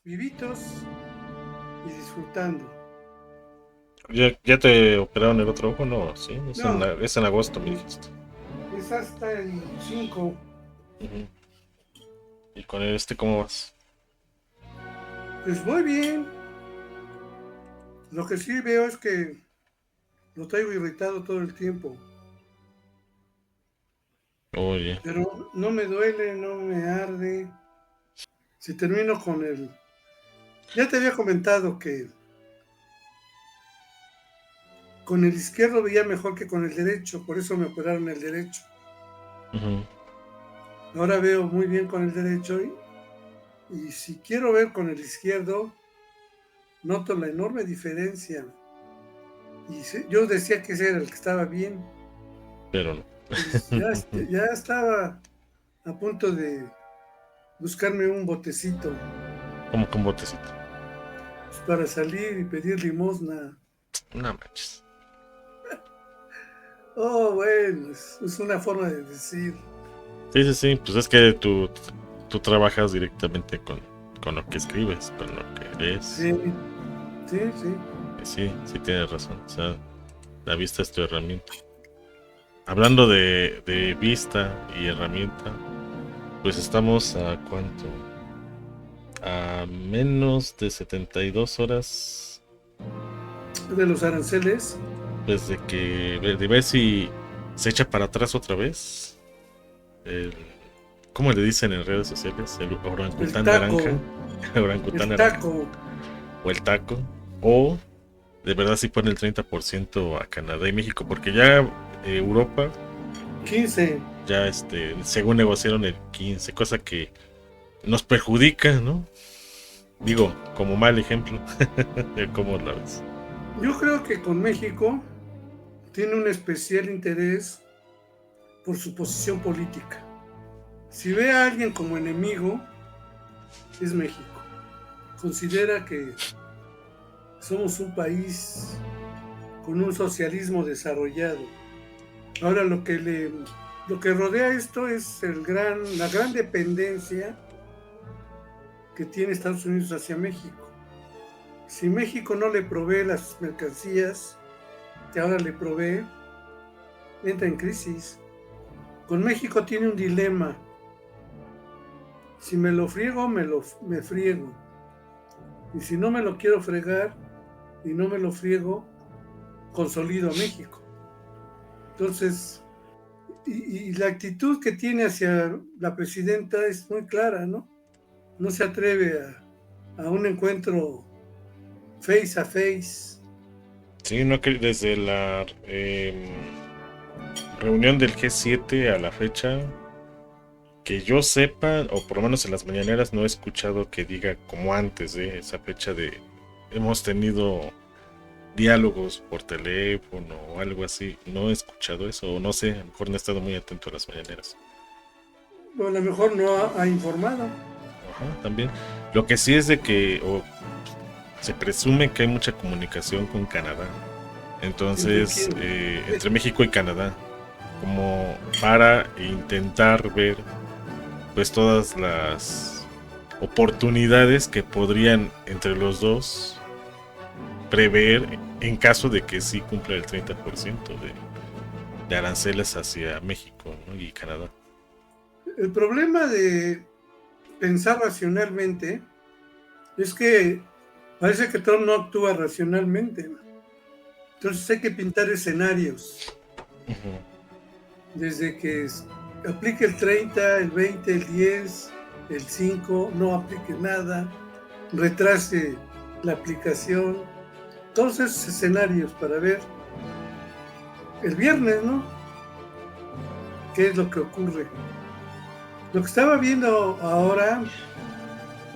vivitos y disfrutando. ¿Ya te operaron el otro ojo? No, sí, No, es en agosto, me dijiste. es hasta el 5. Ujú. ¿Y con este cómo vas? Pues muy bien. Lo que sí veo es que lo traigo irritado todo el tiempo. Oye, Pero no me duele, no me arde. Si termino con el... Ya te había comentado que con el izquierdo veía mejor que con el derecho, por eso me operaron el derecho. ujú. Ahora veo muy bien con el derecho y si quiero ver con el izquierdo, noto la enorme diferencia. Y yo decía que ese era el que estaba bien. Pero no. Pues ya estaba a punto de buscarme un botecito Como con botecito. pues, para salir y pedir limosna. No manches. Oh, bueno, es una forma de decir. Sí, sí, sí, pues es que tú trabajas directamente con lo que escribes, con lo que lees. Sí, sí, sí. Y sí, sí tienes razón. O sea, la vista es tu herramienta. Hablando de vista y herramienta, pues estamos a cuánto? A menos de 72 horas, De los aranceles, pues de ver si se echa para atrás otra vez. El, ¿Cómo le dicen en redes sociales? El el orangután naranja. taco, El orangután el naranja. taco, O el taco. O de verdad sí pone el 30% a Canadá y México. Porque ya Europa, 15. ya según negociaron el 15, cosa que nos perjudica, ¿no? Digo, como mal ejemplo. ¿Cómo la ves? Yo creo que con México tiene un especial interés por su posición política. Si ve a alguien como enemigo, es México. Considera que somos un país con un socialismo desarrollado. Ahora lo que rodea esto es la gran dependencia que tiene Estados Unidos hacia México. Si México no le provee las mercancías que ahora le provee, entra en crisis. Con México tiene un dilema. Si me lo friego, me friego. Y si no me lo quiero fregar y no me lo friego, consolido a México. Entonces, y la actitud que tiene hacia la presidenta es muy clara, ¿no? No se atreve a un encuentro face a face. Sí, no que desde la reunión del G7 a la fecha, que yo sepa, o por lo menos en las mañaneras no he escuchado que diga como antes de esa fecha de hemos tenido diálogos por teléfono o algo así. No he escuchado eso, o no sé, a lo mejor no he estado muy atento a las mañaneras. O a lo mejor no ha informado. Ajá, también. Lo que sí es de que se presume que hay mucha comunicación con Canadá. ¿Entre Entonces, quién? entre México y Canadá, como para intentar ver pues todas las oportunidades que podrían entre los dos prever en caso de que sí cumpla el 30% de aranceles hacia México, ¿no? Y Canadá. El problema de pensar racionalmente es que parece que Trump no actúa racionalmente. Entonces hay que pintar escenarios. Ujú. Desde que aplique el 30, el 20, el 10, el 5, no aplique nada, retrase la aplicación. Todos esos escenarios para ver el viernes, ¿no? ¿Qué es lo que ocurre? Lo que estaba viendo ahora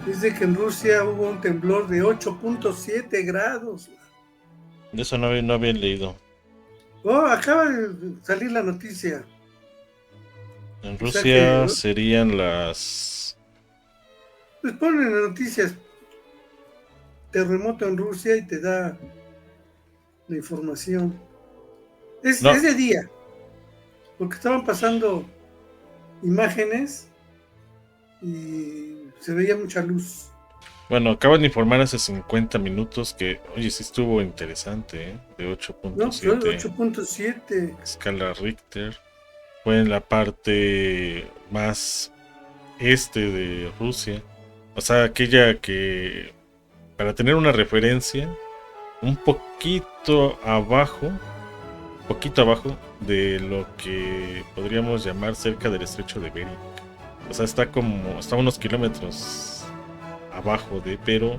es de que en Rusia hubo un temblor de 8.7 grados. De eso no había leído. Oh, acaba de salir la noticia. En O sea que Rusia serían las... pues ponen en noticias terremoto en Rusia y te da la información. Es No, de día, porque estaban pasando imágenes y se veía mucha luz. Bueno, acaban de informar hace 50 minutos que, oye, sí estuvo interesante, ¿eh? De No, pues 8.7 8.7. escala Richter. Fue en la parte más este de Rusia. O sea, aquella que, para tener una referencia, un poquito abajo de lo que podríamos llamar cerca del estrecho de Bering. O sea, está unos kilómetros abajo de, pero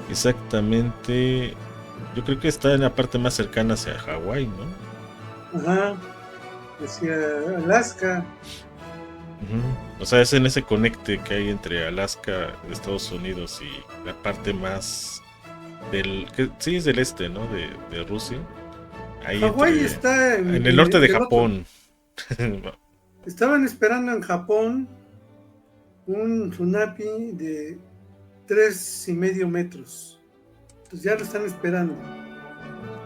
exactamente, yo creo que está en la parte más cercana hacia Hawái, ¿no? Ajá, hacia Alaska. O sea, es en ese conecte que hay entre Alaska, Estados Unidos y la parte más sí, es del este, ¿no? De Rusia. Ahí Hawái está en el norte de del otro. Japón. Estaban esperando en Japón un tsunami de 3,5 metros. Entonces ya lo están esperando.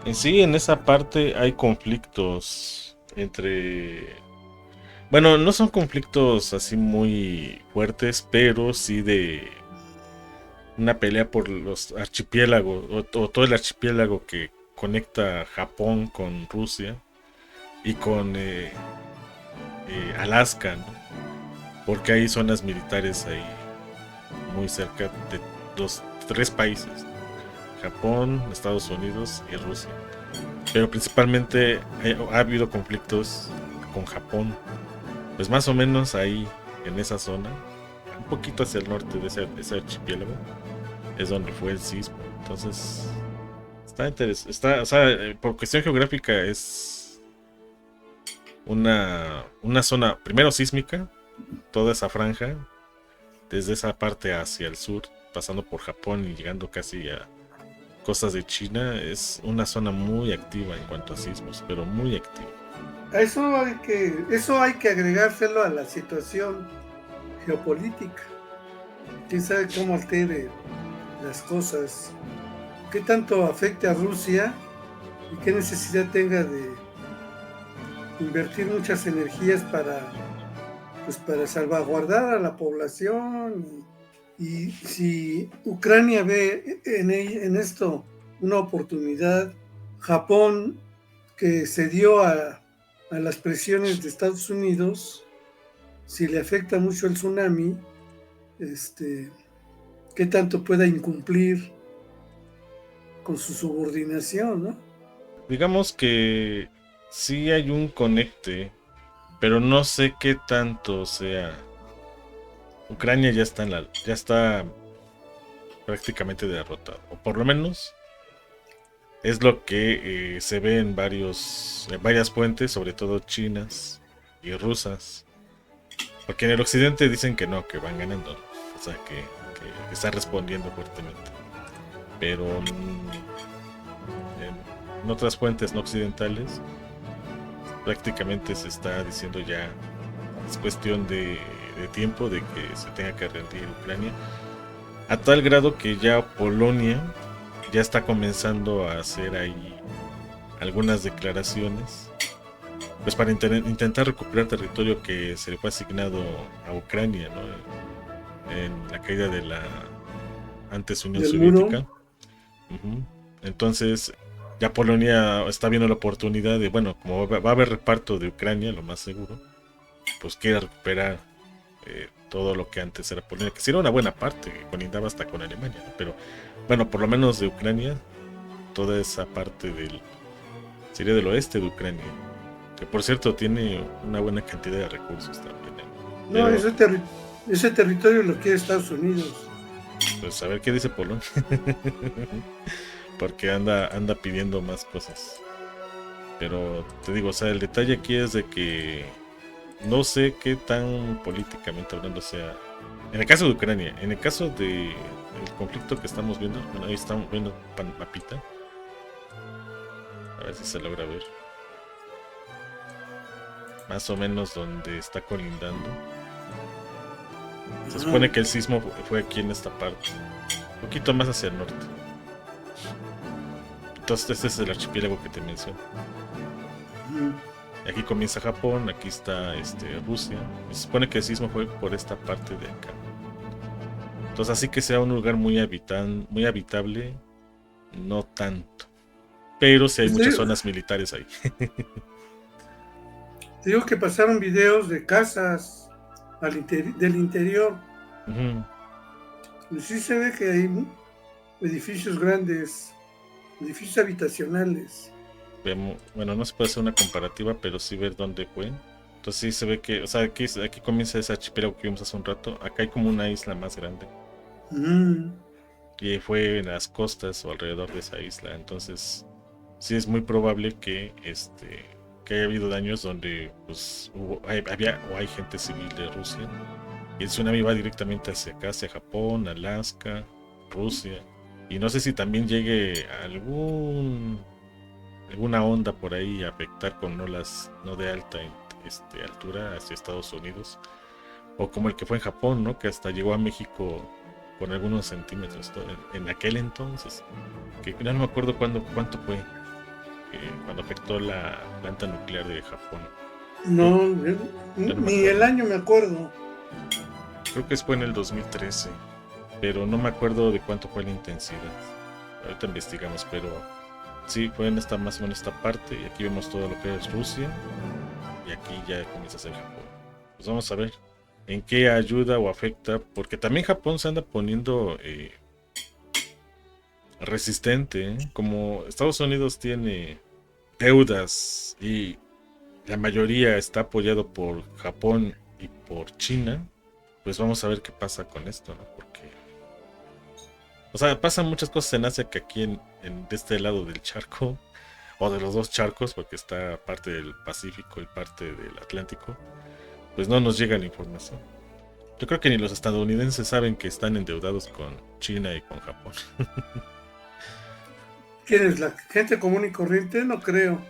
En sí, en esa parte hay conflictos entre... Bueno, no son conflictos así muy fuertes, pero sí de una pelea por los archipiélagos, o todo el archipiélago que conecta Japón con Rusia y con Alaska, ¿no? Porque hay zonas militares ahí muy cerca de los tres países, Japón, Estados Unidos y Rusia. Pero principalmente ha habido conflictos con Japón, pues más o menos ahí en esa zona, un poquito hacia el norte de ese archipiélago, es donde fue el sismo. Entonces, está interesante. O sea, por cuestión geográfica es una zona, primero sísmica, toda esa franja, desde esa parte hacia el sur, pasando por Japón y llegando casi a costas de China, es una zona muy activa en cuanto a sismos, pero muy activa. Eso hay que agregárselo a la situación geopolítica. Quién sabe cómo altere las cosas, qué tanto afecte a Rusia y qué necesidad tenga de invertir muchas energías para salvaguardar a la población. Y si Ucrania ve en esto una oportunidad, Japón, que cedió a las presiones de Estados Unidos, si le afecta mucho el tsunami, qué tanto pueda incumplir con su subordinación, ¿no? Digamos que sí hay un conecte, pero no sé qué tanto sea. Ucrania ya está prácticamente derrotado, o por lo menos es lo que se ve en varias fuentes, sobre todo chinas y rusas. Porque en el occidente dicen que no, que van ganando. O sea, que está respondiendo fuertemente. Pero en otras fuentes no occidentales, prácticamente se está diciendo ya, es cuestión de tiempo de que se tenga que rendir Ucrania. A tal grado que ya Polonia ya está comenzando a hacer ahí algunas declaraciones, pues para intentar recuperar territorio que se le fue asignado a Ucrania, ¿no? En la caída de la antes Unión Del muro. Soviética. Entonces ya Polonia está viendo la oportunidad de, bueno, como va a haber reparto de Ucrania, lo más seguro, pues quiere recuperar todo lo que antes era Polonia, que sí era una buena parte, que colindaba hasta con Alemania, ¿no? Pero bueno, por lo menos de Ucrania, toda esa parte sería del oeste de Ucrania, que por cierto tiene una buena cantidad de recursos también, ¿eh? No, Pero ese territorio lo quiere Estados Unidos. pues a ver qué dice Polonia. Porque anda pidiendo más cosas. Pero te digo, o sea, el detalle aquí es de que no sé qué tan políticamente hablando sea. En el caso de Ucrania, en el caso del conflicto que estamos viendo, bueno, ahí estamos viendo mapita. A ver si se logra ver. Más o menos donde está colindando. Se supone que el sismo fue aquí en esta parte. Un poquito más hacia el norte. Entonces este es el archipiélago que te menciono. Aquí comienza Japón, aquí está Rusia. Se supone que el sismo fue por esta parte de acá. Entonces, así que sea un lugar muy habitable, no tanto. Pero sí hay Pues muchas zonas militares ahí. te digo que pasaron videos de casas del interior. Ujú. Y sí se ve que hay edificios grandes, edificios habitacionales. Bueno, no se puede hacer una comparativa, pero sí ver dónde fue. Entonces sí se ve que, o sea, aquí comienza ese archipiélago que vimos hace un rato. Acá hay como una isla más grande. Mm. Y fue en las costas o alrededor de esa isla. Entonces, sí es muy probable que haya habido daños donde pues había o hay gente civil de Rusia. Y el tsunami va directamente hacia acá, hacia Japón, Alaska, Rusia. Y no sé si también llegue alguna onda por ahí a afectar con olas no de alta altura hacia Estados Unidos. O como el que fue en Japón, ¿no? Que hasta llegó a México con algunos centímetros en aquel entonces. Que no me acuerdo cuánto fue cuando afectó la planta nuclear de Japón. Creo, No, ya no me ni el acuerdo. año me acuerdo. Creo que fue en el 2013, pero no me acuerdo de cuánto fue la intensidad. Ahorita investigamos, pero sí, fue en más o menos esta parte, y aquí vemos todo lo que es Rusia, y aquí ya comienza a ser Japón. Pues vamos a ver en qué ayuda o afecta, porque también Japón se anda poniendo resistente, ¿eh? Como Estados Unidos tiene deudas y la mayoría está apoyado por Japón y por China, pues vamos a ver qué pasa con esto, ¿no? Porque, o sea, pasan muchas cosas en Asia que aquí de este lado del charco, o de los dos charcos, porque está parte del Pacífico y parte del Atlántico, pues no nos llega la información. Yo creo que ni los estadounidenses saben que están endeudados con China y con Japón. ¿Quién es la gente común y corriente? No creo.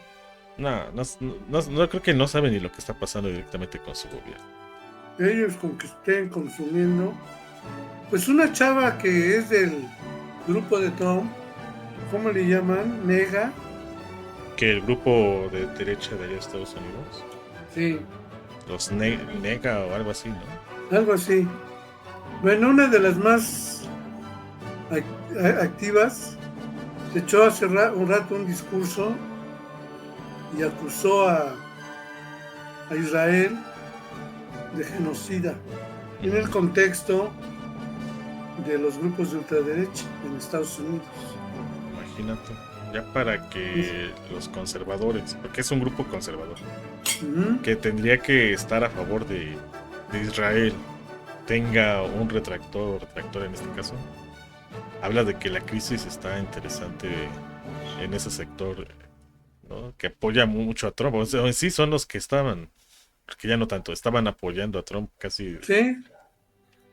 No creo que no saben ni lo que está pasando directamente con su gobierno. Ellos con que estén consumiendo. Pues una chava que es del grupo de Trump, ¿cómo le llaman? Nega. Que el grupo de derecha de allá de Estados Unidos, Sí, los Nega o algo así, ¿no? algo así. Bueno, una de las más activas se echó hace un rato un discurso y acusó a Israel de genocida en el contexto de los grupos de ultraderecha en Estados Unidos. Imagínate, ya para que los conservadores, porque es un grupo conservador, que tendría que estar a favor de Israel, tenga un retractor en este caso, habla de que la crisis está interesante en ese sector, ¿no? Que apoya mucho a Trump. O sea, en sí son los que estaban, porque ya no tanto, estaban apoyando a Trump casi Sí,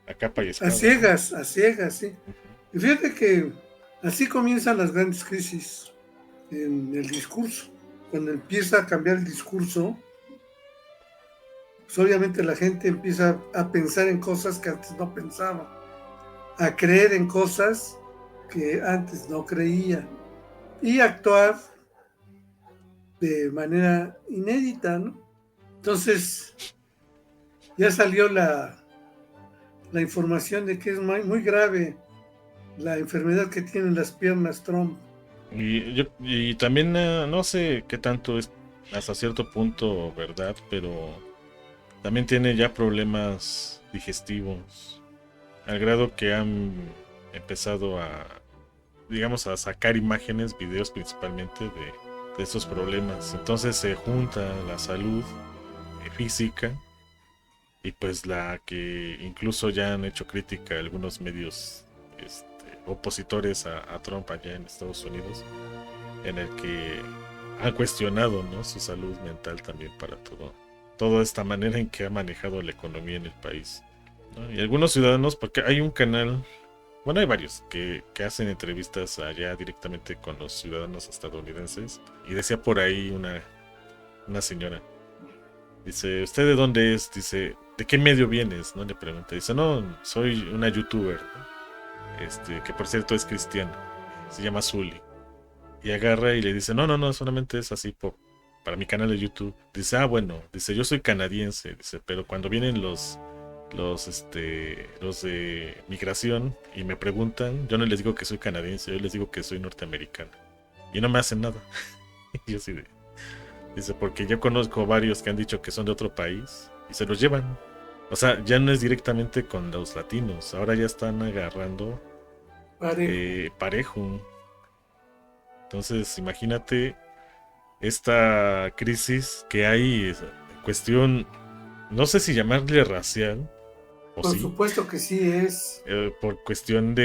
a capa y espada, ¿no? a ciegas, sí. Y fíjate que así comienzan las grandes crisis en el discurso. Cuando empieza a cambiar el discurso, pues obviamente la gente empieza a pensar en cosas que antes no pensaba, a creer en cosas que antes no creía y actuar de manera inédita, ¿no? Entonces ya salió la información de que es muy grave la enfermedad que tienen las piernas Trump. Y también no sé qué tanto es hasta cierto punto verdad, pero también tiene ya problemas digestivos, al grado que han empezado digamos, a sacar imágenes, videos principalmente de estos problemas. Entonces se junta la salud física y pues la que incluso ya han hecho crítica a algunos medios opositores a Trump allá en Estados Unidos, en el que han cuestionado, ¿no?, su salud mental también para toda esta manera en que ha manejado la economía en el país, ¿no? Y algunos ciudadanos, porque hay un canal, bueno, hay varios que hacen entrevistas allá directamente con los ciudadanos estadounidenses, y decía por ahí una señora, dice, ¿usted de dónde es? Dice, ¿de qué medio vienes? No le pregunta, dice, no, soy una youtuber, ¿no? Que por cierto es cristiana, se llama Zully. Y agarra y le dice, no, solamente es así para mi canal de YouTube. Dice, bueno, dice, yo soy canadiense, dice, pero cuando vienen los los de migración y me preguntan, yo no les digo que soy canadiense, yo les digo que soy norteamericano. Y no me hacen nada. Y yo así de, dice, porque yo conozco varios que han dicho que son de otro país y se los llevan. O sea, ya no es directamente con los latinos, ahora ya están agarrando Parejo. parejo. Entonces, imagínate esta crisis que hay, cuestión, no sé si llamarle racial, o Por sí, supuesto que sí es. por cuestión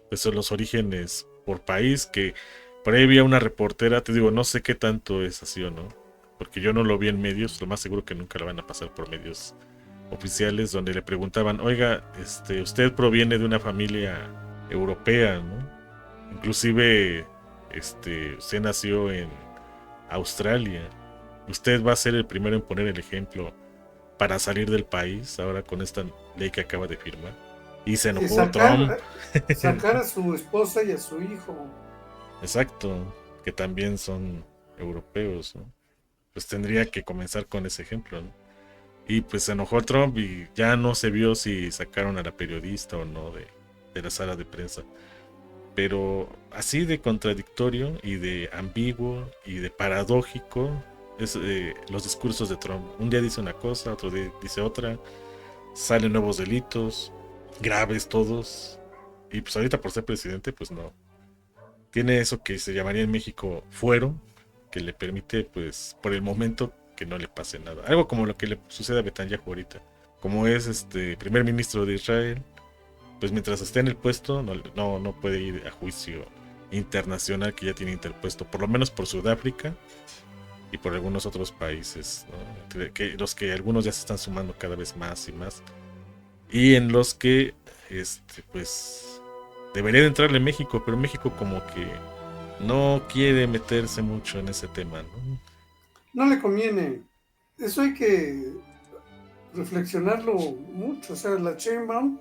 pues, son los orígenes por país, que por ahí había una reportera, te digo, no sé qué tanto es así o no, porque yo no lo vi en medios, lo más seguro que nunca lo van a pasar por medios oficiales, donde le preguntaban, oiga, usted proviene de una familia europea, ¿no? Inclusive, usted nació en Australia. Usted va a ser el primero en poner el ejemplo para salir del país ahora con esta ley que acaba de firmar. Y se enojó Trump. Sacar a su esposa y a su hijo. Exacto, que también son europeos, ¿no? Pues tendría que comenzar con ese ejemplo, ¿no? Y pues se enojó Trump y ya no se vio si sacaron a la periodista o no de la sala de prensa. Pero así de contradictorio y de ambiguo y de paradójico es los discursos de Trump. Un día dice una cosa, otro día dice otra, salen nuevos delitos, graves todos, y pues ahorita por ser presidente pues no. Tiene eso que se llamaría en México fuero, que le permite pues por el momento que no le pase nada. Algo como lo que le sucede a Netanyahu ahorita. Como es primer ministro de Israel, pues mientras esté en el puesto no puede ir a juicio internacional que ya tiene interpuesto, por lo menos por Sudáfrica y por algunos otros países, ¿no? Los que algunos ya se están sumando cada vez más y más, y en los que pues debería de entrarle México, pero México como que no quiere meterse mucho en ese tema, ¿no? No le conviene. Eso hay que reflexionarlo mucho. O sea, la Sheinbaum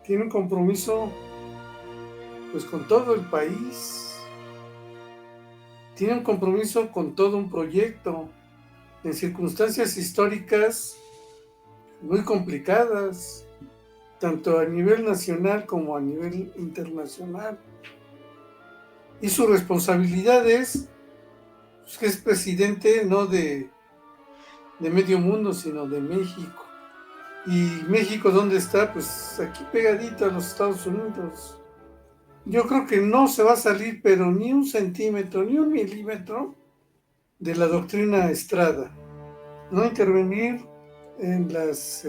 tiene un compromiso pues con todo el país. Tiene un compromiso con todo un proyecto en circunstancias históricas muy complicadas, tanto a nivel nacional como a nivel internacional. Y su responsabilidad es pues, que es presidente no de medio mundo, sino de México. Y México, ¿dónde está? Pues aquí pegadito a los Estados Unidos. Yo creo que no se va a salir, pero ni un centímetro, ni un milímetro de la doctrina Estrada. No intervenir en las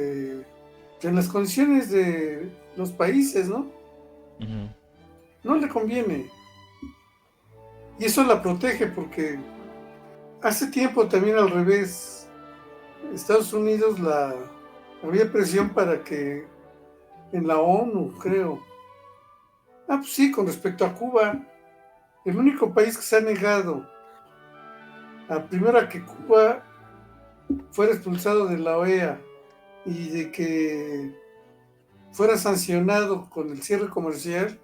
condiciones de los países, ¿no? Uh-huh. No le conviene. Y eso la protege porque hace tiempo también al revés. Estados Unidos había presión para que en la ONU, creo. Pues sí, con respecto a Cuba, el único país que se ha negado primero a que Cuba fuera expulsado de la OEA y de que fuera sancionado con el cierre comercial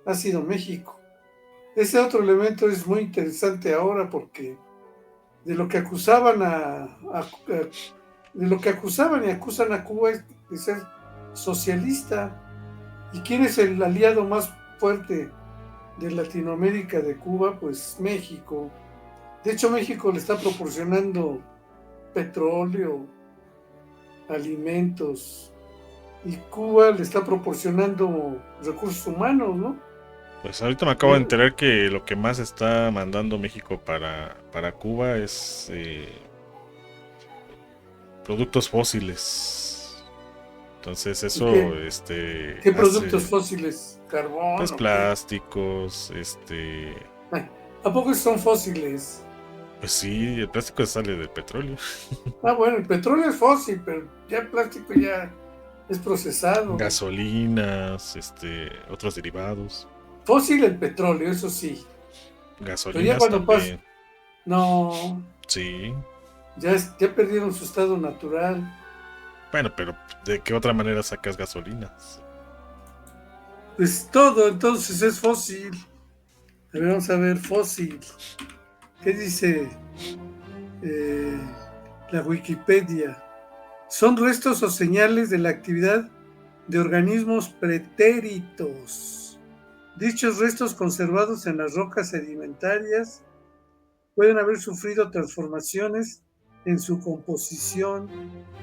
ha sido México. Ese otro elemento es muy interesante ahora porque de lo que acusaban de lo que acusaban y acusan a Cuba es de ser socialista. ¿Y quién es el aliado más fuerte de Latinoamérica de Cuba? Pues México. De hecho, México le está proporcionando petróleo, alimentos, y Cuba le está proporcionando recursos humanos, ¿no? Pues ahorita me acabo de enterar que lo que más está mandando México para Cuba es productos fósiles. Entonces eso, ¿Qué productos fósiles? ¿Carbón? Pues ¿o plásticos, qué? ¿A poco son fósiles? Pues sí, el plástico sale del petróleo. Bueno, el petróleo es fósil, pero ya el plástico ya es procesado. Gasolinas, otros derivados. Fósil el petróleo, eso sí. Gasolinas pero ya cuando también. No. Sí. Ya perdieron su estado natural. Bueno, pero ¿de qué otra manera sacas gasolinas? Pues todo entonces es fósil. A ver, vamos a ver, fósil. ¿Qué dice la Wikipedia? Son restos o señales de la actividad de organismos pretéritos. Dichos restos conservados en las rocas sedimentarias pueden haber sufrido transformaciones en su composición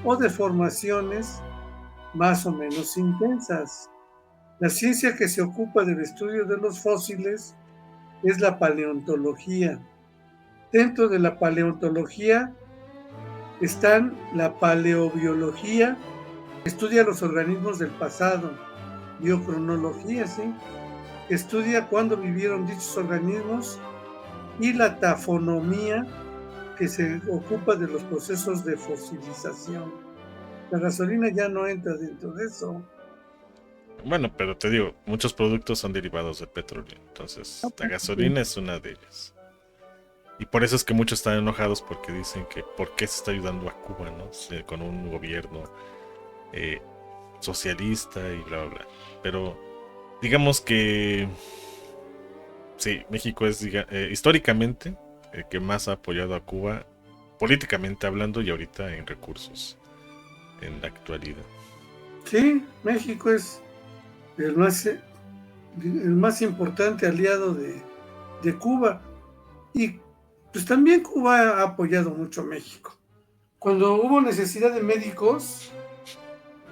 o deformaciones más o menos intensas. La ciencia que se ocupa del estudio de los fósiles es la paleontología. Dentro de la paleontología están la paleobiología, que estudia los organismos del pasado, biocronología, ¿sí?, que estudia cuándo vivieron dichos organismos, y la tafonomía, que se ocupa de los procesos de fosilización. La gasolina ya no entra dentro de eso. Bueno, pero te digo, muchos productos son derivados del petróleo. Entonces, la gasolina es una de ellas. Y por eso es que muchos están enojados porque dicen que por qué se está ayudando a Cuba, ¿no? Con un gobierno socialista y bla, bla, bla. Pero digamos que sí, México es históricamente el que más ha apoyado a Cuba, políticamente hablando y ahorita en recursos, en la actualidad. Sí, México es el más importante aliado de Cuba. Y pues también Cuba ha apoyado mucho a México. Cuando hubo necesidad de médicos,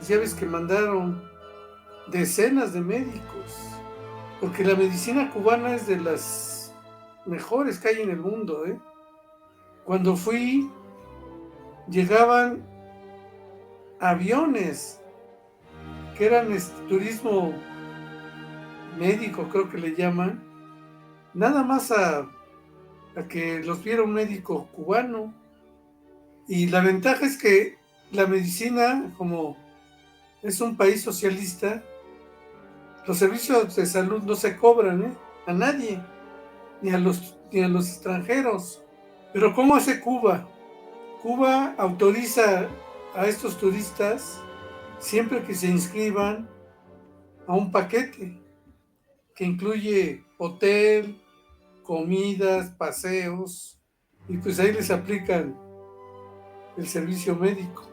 ya ves que mandaron decenas de médicos, porque la medicina cubana es de las mejores que hay en el mundo, ¿eh? Cuando fui, llegaban aviones que eran turismo médico, creo que le llaman, nada más a que los viera un médico cubano. Y la ventaja es que la medicina, como es un país socialista, los servicios de salud no se cobran, ¿eh?, a nadie, ni a los extranjeros. Pero ¿cómo hace Cuba? Cuba autoriza a estos turistas, siempre que se inscriban, a un paquete que incluye hotel, comidas, paseos, y pues ahí les aplican el servicio médico.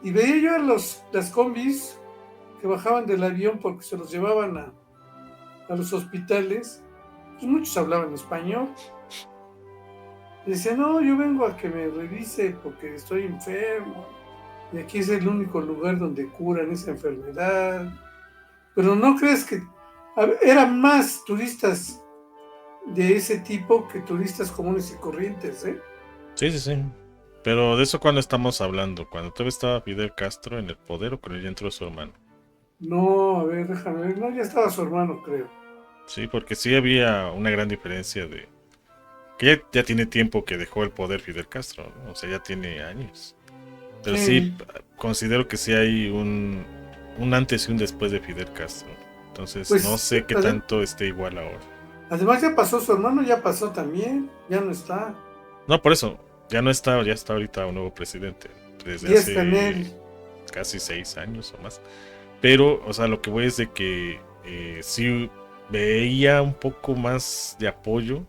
Y veía yo a las combis que bajaban del avión porque se los llevaban a los hospitales, pues muchos hablaban español. Y decían, no, yo vengo a que me revise porque estoy enfermo, y aquí es el único lugar donde curan esa enfermedad. Pero no crees que eran más turistas de ese tipo que turistas comunes y corrientes, ¿eh? Sí, sí, sí. Pero de eso cuando estamos hablando, cuando todavía estaba Fidel Castro en el poder o cuando ya entró su hermano. No, a ver, déjame ver. No, ya estaba su hermano, creo. Sí, porque sí había una gran diferencia de que ya tiene tiempo que dejó el poder Fidel Castro, ¿no? O sea, ya tiene años. Pero sí, Sí, considero que sí hay un antes y un después de Fidel Castro. Entonces, no pues sé qué tanto esté igual ahora. además ya pasó su hermano, ya pasó también, ya no está. No, por eso, ya no está, ya está ahorita un nuevo presidente. Desde Díaz Canel. hace casi 6 años o más. Pero, o sea, lo que voy es de que sí veía un poco más de apoyo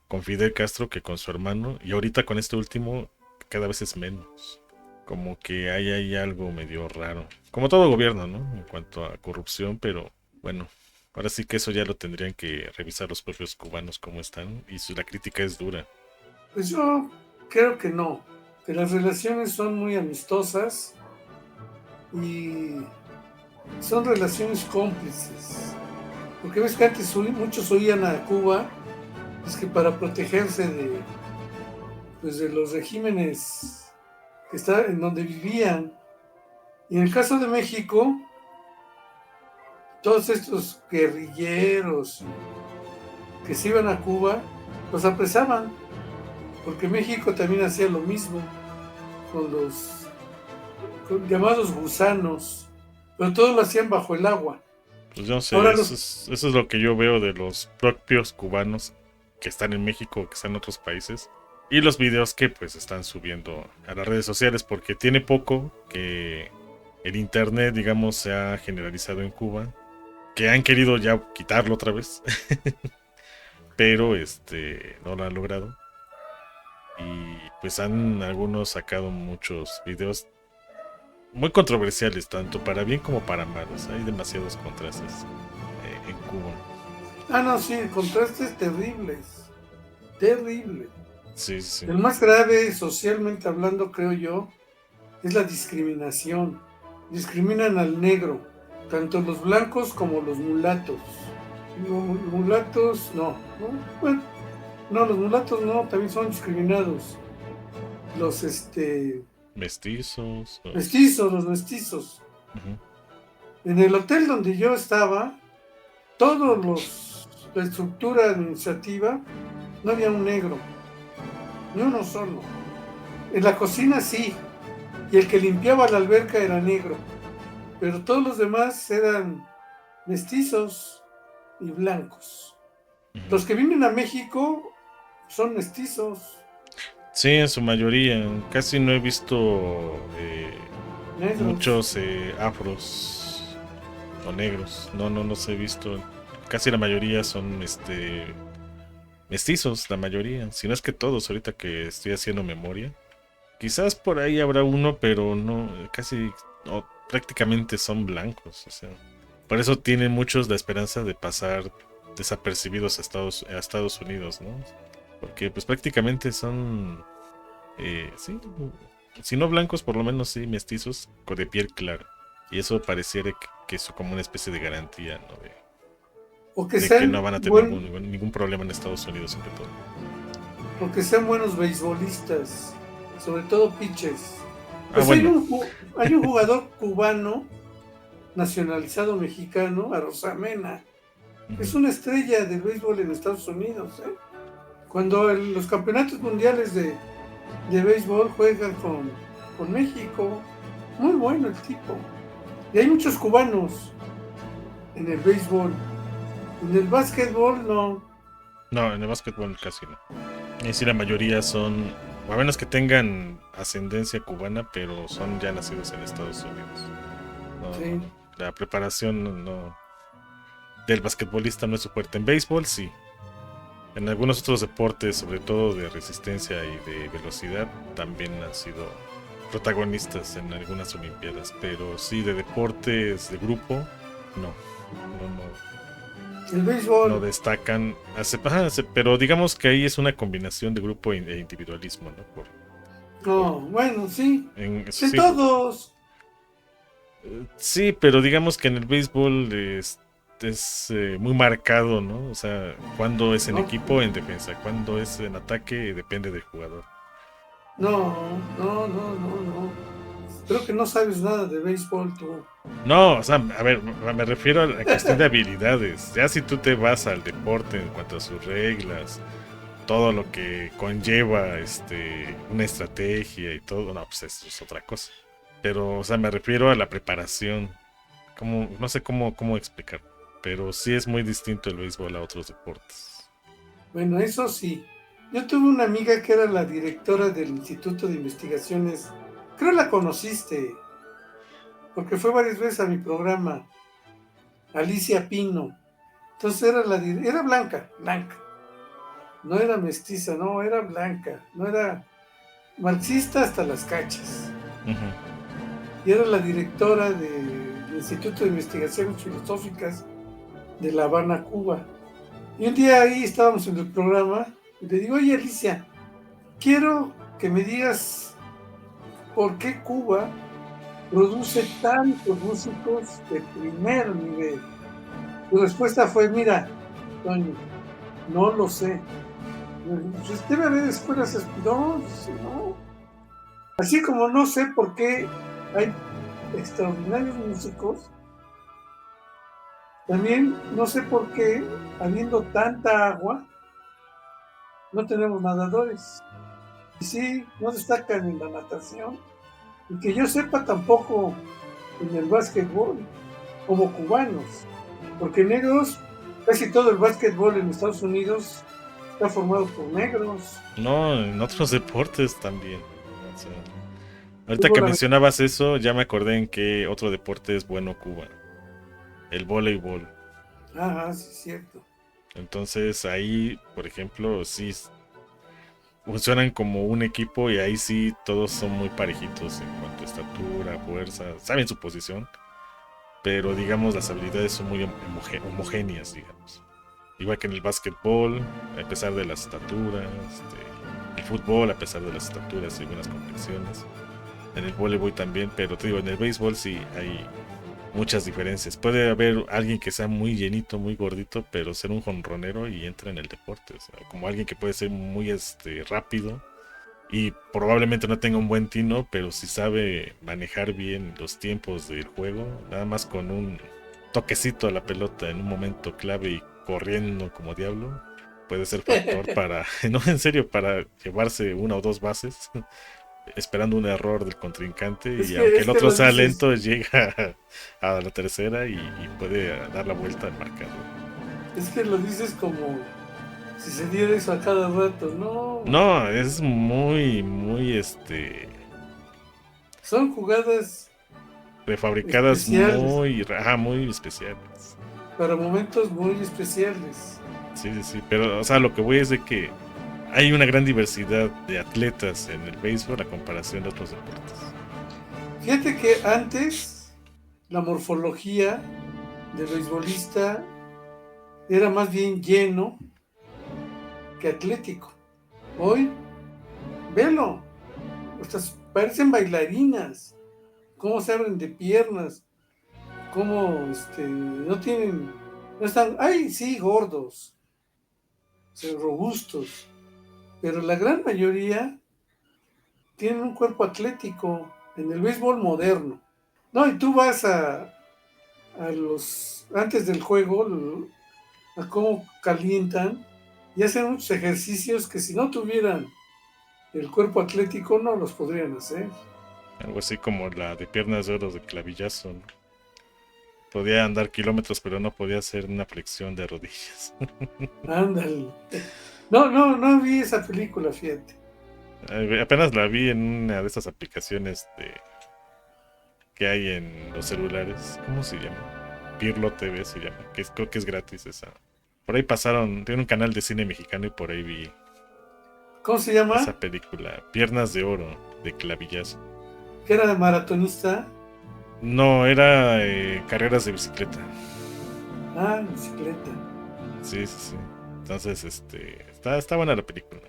con Fidel Castro que con su hermano. Y ahorita con este último, cada vez es menos. Como que hay algo medio raro. Como todo gobierno, ¿no? En cuanto a corrupción, pero bueno. Ahora sí que eso ya lo tendrían que revisar los propios cubanos cómo están. Y la crítica es dura. Pues yo creo que no, que las relaciones son muy amistosas y son relaciones cómplices. Porque ves que antes muchos oían a Cuba, es que para protegerse pues de los regímenes que está en donde vivían. Y en el caso de México, todos estos guerrilleros que se iban a Cuba, los apresaban, porque México también hacía lo mismo con los llamados gusanos, pero todos lo hacían bajo el agua. Pues yo no sé, Ahora eso es lo que yo veo de los propios cubanos que están en México, que están en otros países. Y los videos que pues están subiendo a las redes sociales, porque tiene poco que el internet, digamos, se ha generalizado en Cuba, que han querido ya quitarlo otra vez, pero no lo han logrado. Y pues han algunos sacado muchos videos muy controversiales, tanto para bien como para mal. O sea, hay demasiados contrastes en Cuba. Ah, no, sí, contrastes terribles, terribles. Sí, sí, sí. El más grave, socialmente hablando, creo yo, es la discriminación. Discriminan al negro, tanto los blancos como los mulatos. Mulatos, no, no, bueno, no, los mulatos no, también son discriminados. Los, Mestizos. mestizos, los mestizos. Ujú. En el hotel donde yo estaba, todos la estructura administrativa, no había un negro, ni uno solo. En la cocina sí, y el que limpiaba la alberca era negro, pero todos los demás eran mestizos y blancos. Ujú. Los que vienen a México son mestizos, Sí, en su mayoría. Casi no he visto negros. muchos afros o negros. No, no los he visto. Casi la mayoría son mestizos, la mayoría. Si no es que todos, ahorita que estoy haciendo memoria. Quizás por ahí habrá uno, pero no, casi no, prácticamente son blancos. O sea, por eso tienen muchos la esperanza de pasar desapercibidos a Estados Unidos, ¿no? Porque pues prácticamente son, sí, si no blancos, por lo menos sí mestizos, de piel clara. Y eso pareciera que es como una especie de garantía, ¿no? O que De que no sean, van a tener buen, ningún problema en Estados Unidos, sobre todo. o que sean buenos beisbolistas, sobre todo pitchers. Ah, Pues bueno. hay un jugador cubano nacionalizado mexicano, Arosamena. Es Ujú. una estrella del béisbol en Estados Unidos. ¿Eh? Cuando los campeonatos mundiales de béisbol juegan con México, muy bueno el tipo. Y hay muchos cubanos en el béisbol. En el básquetbol no. No, en el básquetbol casi no. Y sí, la mayoría son, o a menos que tengan ascendencia cubana, pero son ya nacidos en Estados Unidos. No, no, Sí. no. La preparación del basquetbolista no es su fuerte. En béisbol sí. En algunos otros deportes, sobre todo de resistencia y de velocidad, también han sido protagonistas en algunas olimpiadas. Pero sí, de deportes de grupo, no. No, no, El no béisbol, destacan. Pero digamos que ahí es una combinación de grupo e individualismo, ¿no? Por, no, bueno, sí. En sí, todos. sí, pero digamos que en el béisbol es muy marcado, ¿no? O sea, cuando es en No, equipo, en defensa, cuando es en ataque, depende del jugador. no, no, no, no, no. Creo que no sabes nada de béisbol tú. No, o sea, a ver, me refiero a la cuestión de habilidades. Ya si tú te vas al deporte en cuanto a sus reglas, todo lo que conlleva una estrategia y todo, no, pues eso es otra cosa. Pero, o sea, me refiero a la preparación. Como, no sé cómo explicar, pero sí es muy distinto el béisbol a otros deportes. Bueno, eso sí. Yo tuve una amiga que era la directora del Instituto de Investigaciones. Creo la conociste, porque fue varias veces a mi programa. Alicia Pino. Entonces era blanca, blanca. No era mestiza, no, era blanca. No era marxista hasta las cachas. Ujú. Y era la directora del Instituto de Investigaciones Filosóficas de La Habana, Cuba. Y un día ahí estábamos en el programa y le digo, oye Alicia, quiero que me digas por qué Cuba produce tantos músicos de primer nivel. Su respuesta fue, mira, Toño, no lo sé. Pues debe haber escuelas, no, no. Así como no sé por qué hay extraordinarios músicos, también no sé por qué, habiendo tanta agua, no tenemos nadadores. Y sí, no destacan en la natación. Y que yo sepa tampoco en el básquetbol, como cubanos. Porque negros, casi todo el básquetbol en Estados Unidos está formado por negros. No, en otros deportes también. O sea, ahorita que Fútbol mencionabas eso, ya me acordé en que otro deporte es bueno Cuba, el voleibol. Ah, sí, es cierto. Entonces ahí, por ejemplo, sí, funcionan como un equipo y ahí sí todos son muy parejitos en cuanto a estatura, fuerza, saben su posición, pero digamos las habilidades son muy homogéneas, digamos. Igual que en el básquetbol, a pesar de la estatura, el fútbol, a pesar de las estaturas y buenas complexiones. En el voleibol también, pero te digo, en el béisbol sí hay muchas diferencias. Puede haber alguien que sea muy llenito, muy gordito, pero ser un jonronero y entra en el deporte. O sea, como alguien que puede ser muy rápido y probablemente no tenga un buen tino, pero si sabe manejar bien los tiempos del juego, nada más con un toquecito a la pelota en un momento clave y corriendo como diablo, puede ser factor para, no en serio, para llevarse una o dos bases, esperando un error del contrincante y aunque Es el que otro lo sea dices, lento, llega a la tercera y puede dar la vuelta al marcador. es que lo dices como si se diera eso a cada rato. No, No, es muy, muy, son jugadas prefabricadas especiales, muy, ajá, muy especiales. para momentos muy especiales. Sí, sí, sí, pero, o sea, lo que voy es de que hay una gran diversidad de atletas en el béisbol a comparación de otros deportes. Fíjate que antes la morfología del beisbolista era más bien lleno que atlético. Hoy, velo, estas parecen bailarinas, cómo se abren de piernas, cómo no tienen, no están, ay, sí, gordos, robustos, pero la gran mayoría tienen un cuerpo atlético en el béisbol moderno. No, y tú vas a los, antes del juego, a cómo calientan y hacen muchos ejercicios que si no tuvieran el cuerpo atlético no los podrían hacer. Algo así como la de piernas de oro de clavillazo, ¿no? Podía andar kilómetros, pero no podía hacer una flexión de rodillas. Ándale. No, no, no vi esa película, fíjate. Apenas la vi en una de esas aplicaciones que hay en los celulares. ¿Cómo se llama? Pirlo TV se llama, creo que es gratis esa. Por ahí pasaron, tiene un canal de cine mexicano y por ahí vi ¿Cómo se esa llama? película, Piernas de Oro, de clavillazo. Que era de maratonista. No, era carreras de bicicleta. Ah, bicicleta. Sí, sí, sí. Entonces, está buena la película.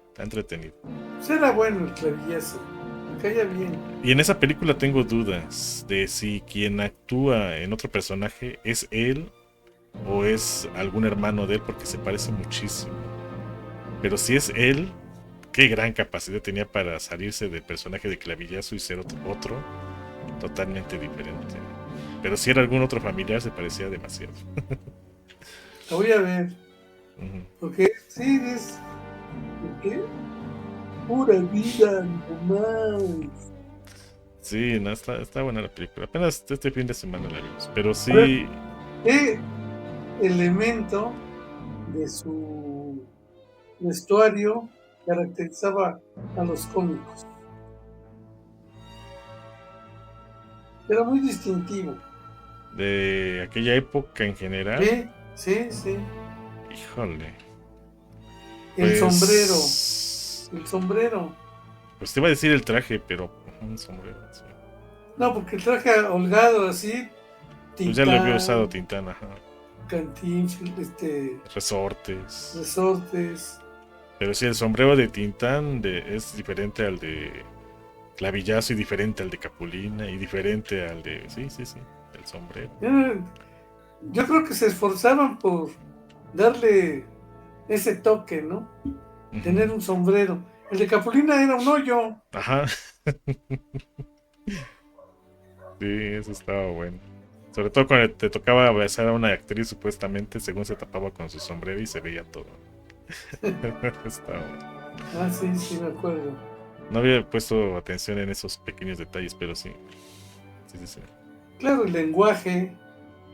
Está entretenido. Pues era bueno el clavillazo. Me caía bien. Y en esa película tengo dudas de si quien actúa en otro personaje es él o es algún hermano de él porque se parece muchísimo. Pero si es él, qué gran capacidad tenía para salirse del personaje de clavillazo y ser otro totalmente diferente. Pero si era algún otro familiar se parecía demasiado. La voy a ver. Ujú. Porque sí, es. ¿Qué? Pura vida, nomás. Sí, no, está buena la película. Apenas este fin de semana la vimos. Pero A ver, sí, ¿qué elemento de su vestuario caracterizaba a los cómicos? Era muy distintivo. de aquella época en general, Sí, sí, sí. híjole. El sombrero, Pues. el sombrero. Pues te iba a decir el traje, pero un sombrero. Sí. No, porque el traje holgado así, Pues ya lo había usado Tintán, Tintana, ajá. Cantinflas, Resortes. resortes. Pero sí, el sombrero de Tintán es diferente al de Clavillazo y diferente al de Capulina y diferente al de. Sí, sí, sí, el sombrero. Yo creo que se esforzaban por darle ese toque, ¿no? Ujú. Tener un sombrero. El de Capulina era un hoyo. Ajá, sí, eso estaba bueno. Sobre todo cuando te tocaba besar a una actriz, supuestamente, según se tapaba con su sombrero y se veía todo. Estaba bueno. Ah, sí, sí, me acuerdo. No había puesto atención en esos pequeños detalles, pero sí. Sí, sí, sí. Claro, el lenguaje,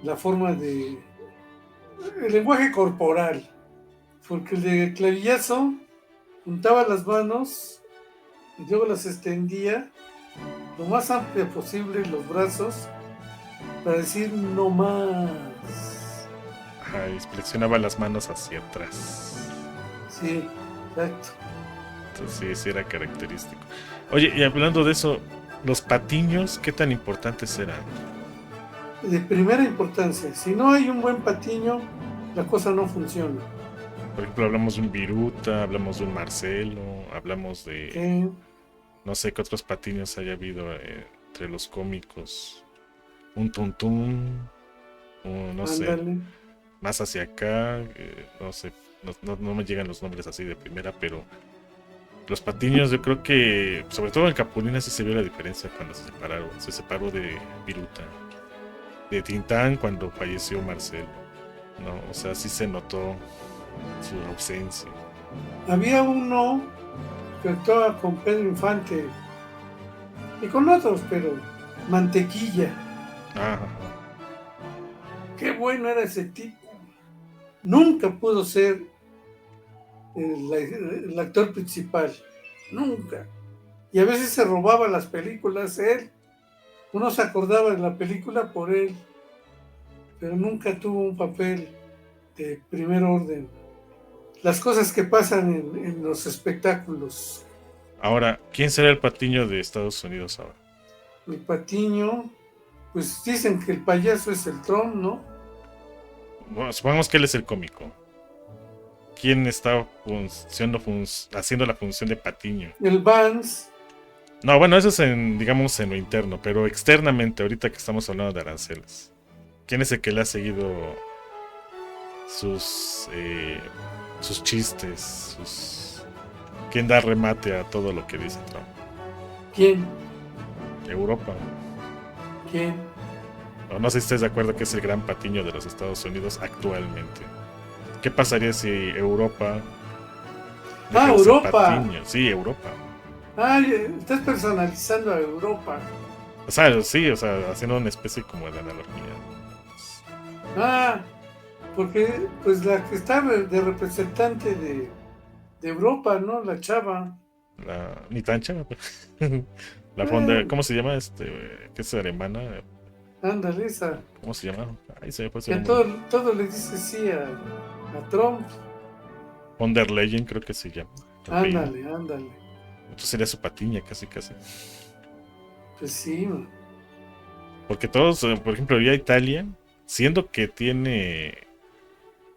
la forma de... El lenguaje corporal. Porque el de clavillazo juntaba las manos y luego las extendía lo más amplia posible los brazos para decir no más. Ajá, y flexionaba las manos hacia atrás. Sí, exacto. Entonces sí, sí era característico. Oye, y hablando de eso, los patiños, ¿qué tan importantes eran? De primera importancia. Si no hay un buen patiño, la cosa no funciona. Por ejemplo, hablamos de un Viruta, hablamos de un Marcelo, hablamos de, ¿Qué? no sé qué otros patiños haya habido entre los cómicos. Un Tuntún, no sé, Ándale. más hacia acá, no sé, no me llegan los nombres así de primera, pero los patiños yo creo que, sobre todo en Capulina sí se vio la diferencia cuando se separaron. Se separó de Viruta, de Tintán cuando falleció Marcelo, ¿no? O sea, sí se notó su ausencia. Había uno que actuaba con Pedro Infante y con otros, pero Mantequilla. Ajá. Qué bueno era ese tipo. Nunca pudo ser el actor principal. Nunca. Y a veces se robaba las películas él. Uno se acordaba de la película por él, pero nunca tuvo un papel de primer orden. Las cosas que pasan en los espectáculos. Ahora, ¿quién será el patiño de Estados Unidos ahora? El Patiño, pues dicen que el payaso es el Trump, ¿no? Bueno, supongamos que él es el cómico. ¿Quién está haciendo la función de patiño? El Vance, No, bueno, eso es en, digamos, en lo interno, pero externamente, ahorita que estamos hablando de aranceles. ¿Quién es el que le ha seguido sus sus chistes, quién da remate a todo lo que dice Trump? ¿quién? Europa. ¿Quién? O no sé si estés de acuerdo que es el gran patiño de los Estados Unidos actualmente. ¿Qué pasaría si Europa deja Ah, de ser Europa. patiño? Sí, Europa. Ah, estás personalizando a Europa. O sea, sí, o sea, haciendo una especie como de analogía. Ah, porque pues la que está de representante de Europa, ¿no? La chava. Ni tan chava, pues. La fonda, Eh, ¿cómo se llama? Que es alemana. ándale, esa. ¿Cómo se llama? Ahí se me fue su Que a nombre. todo le dice sí a Trump. Von der Leyen creo que se llama. El apellido. Ándale, ándale. Entonces sería su patiña casi casi. Pues sí, man. Porque todos, por ejemplo, ya Italia, siendo que tiene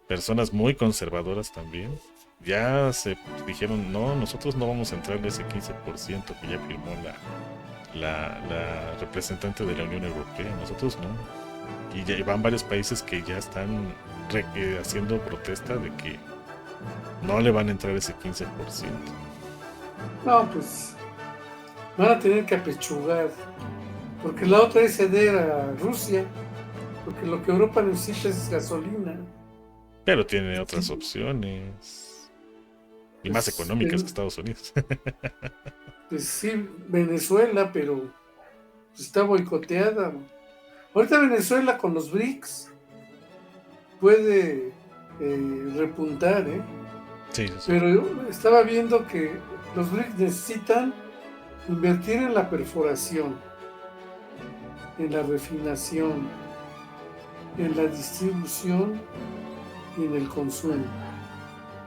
personas muy conservadoras también, ya se dijeron, no, nosotros no vamos a entrar en ese 15% que ya firmó la representante de la Unión Europea, nosotros no. Y ya van varios países que ya están haciendo protesta de que no le van a entrar ese 15%. No, pues van a tener que apechugar. Porque la otra es ceder a Rusia. Porque lo que Europa necesita es gasolina. Pero tiene otras opciones. Y más Pues, económicas que Estados Unidos. pues sí, Venezuela, pero pues está boicoteada. Ahorita Venezuela con los BRICS puede repuntar, ¿eh? Sí, sí, sí. Pero yo estaba viendo que los BRICS necesitan invertir en la perforación, en la refinación, en la distribución y en el consumo.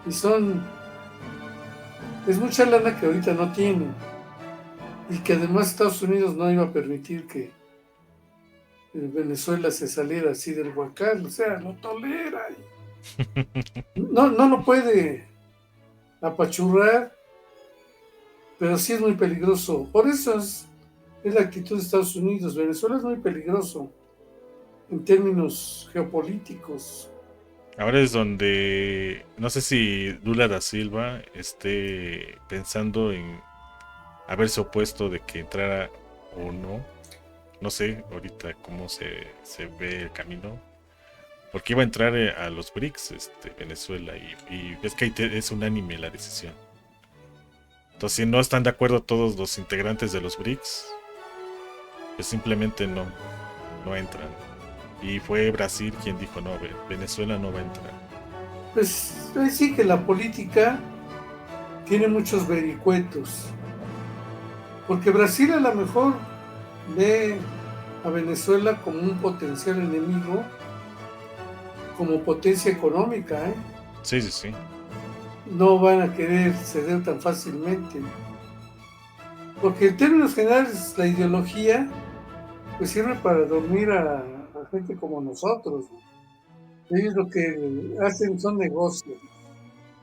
Y es mucha lana que ahorita no tienen. Y que además Estados Unidos no iba a permitir que Venezuela se saliera así del huacal, o sea, lo tolera. No, no lo puede apachurrar, pero sí es muy peligroso. Por eso es la actitud de Estados Unidos. Venezuela es muy peligroso en términos geopolíticos. Ahora es donde no sé si Lula da Silva esté pensando en haberse opuesto de que entrara o no. No sé ahorita cómo se ve el camino. Porque iba a entrar a los BRICS, Venezuela, y es que ahí es unánime la decisión. Entonces, si no están de acuerdo todos los integrantes de los BRICS, pues simplemente no entran. Y fue Brasil quien dijo, no, Venezuela no va a entrar. Pues sí que la política tiene muchos vericuetos. Porque Brasil a lo mejor ve a Venezuela como un potencial enemigo, como potencia económica, ¿eh? Sí, sí, sí. no van a querer ceder tan fácilmente. Porque en términos generales la ideología pues sirve para dormir a gente como nosotros. Ellos lo que hacen son negocios.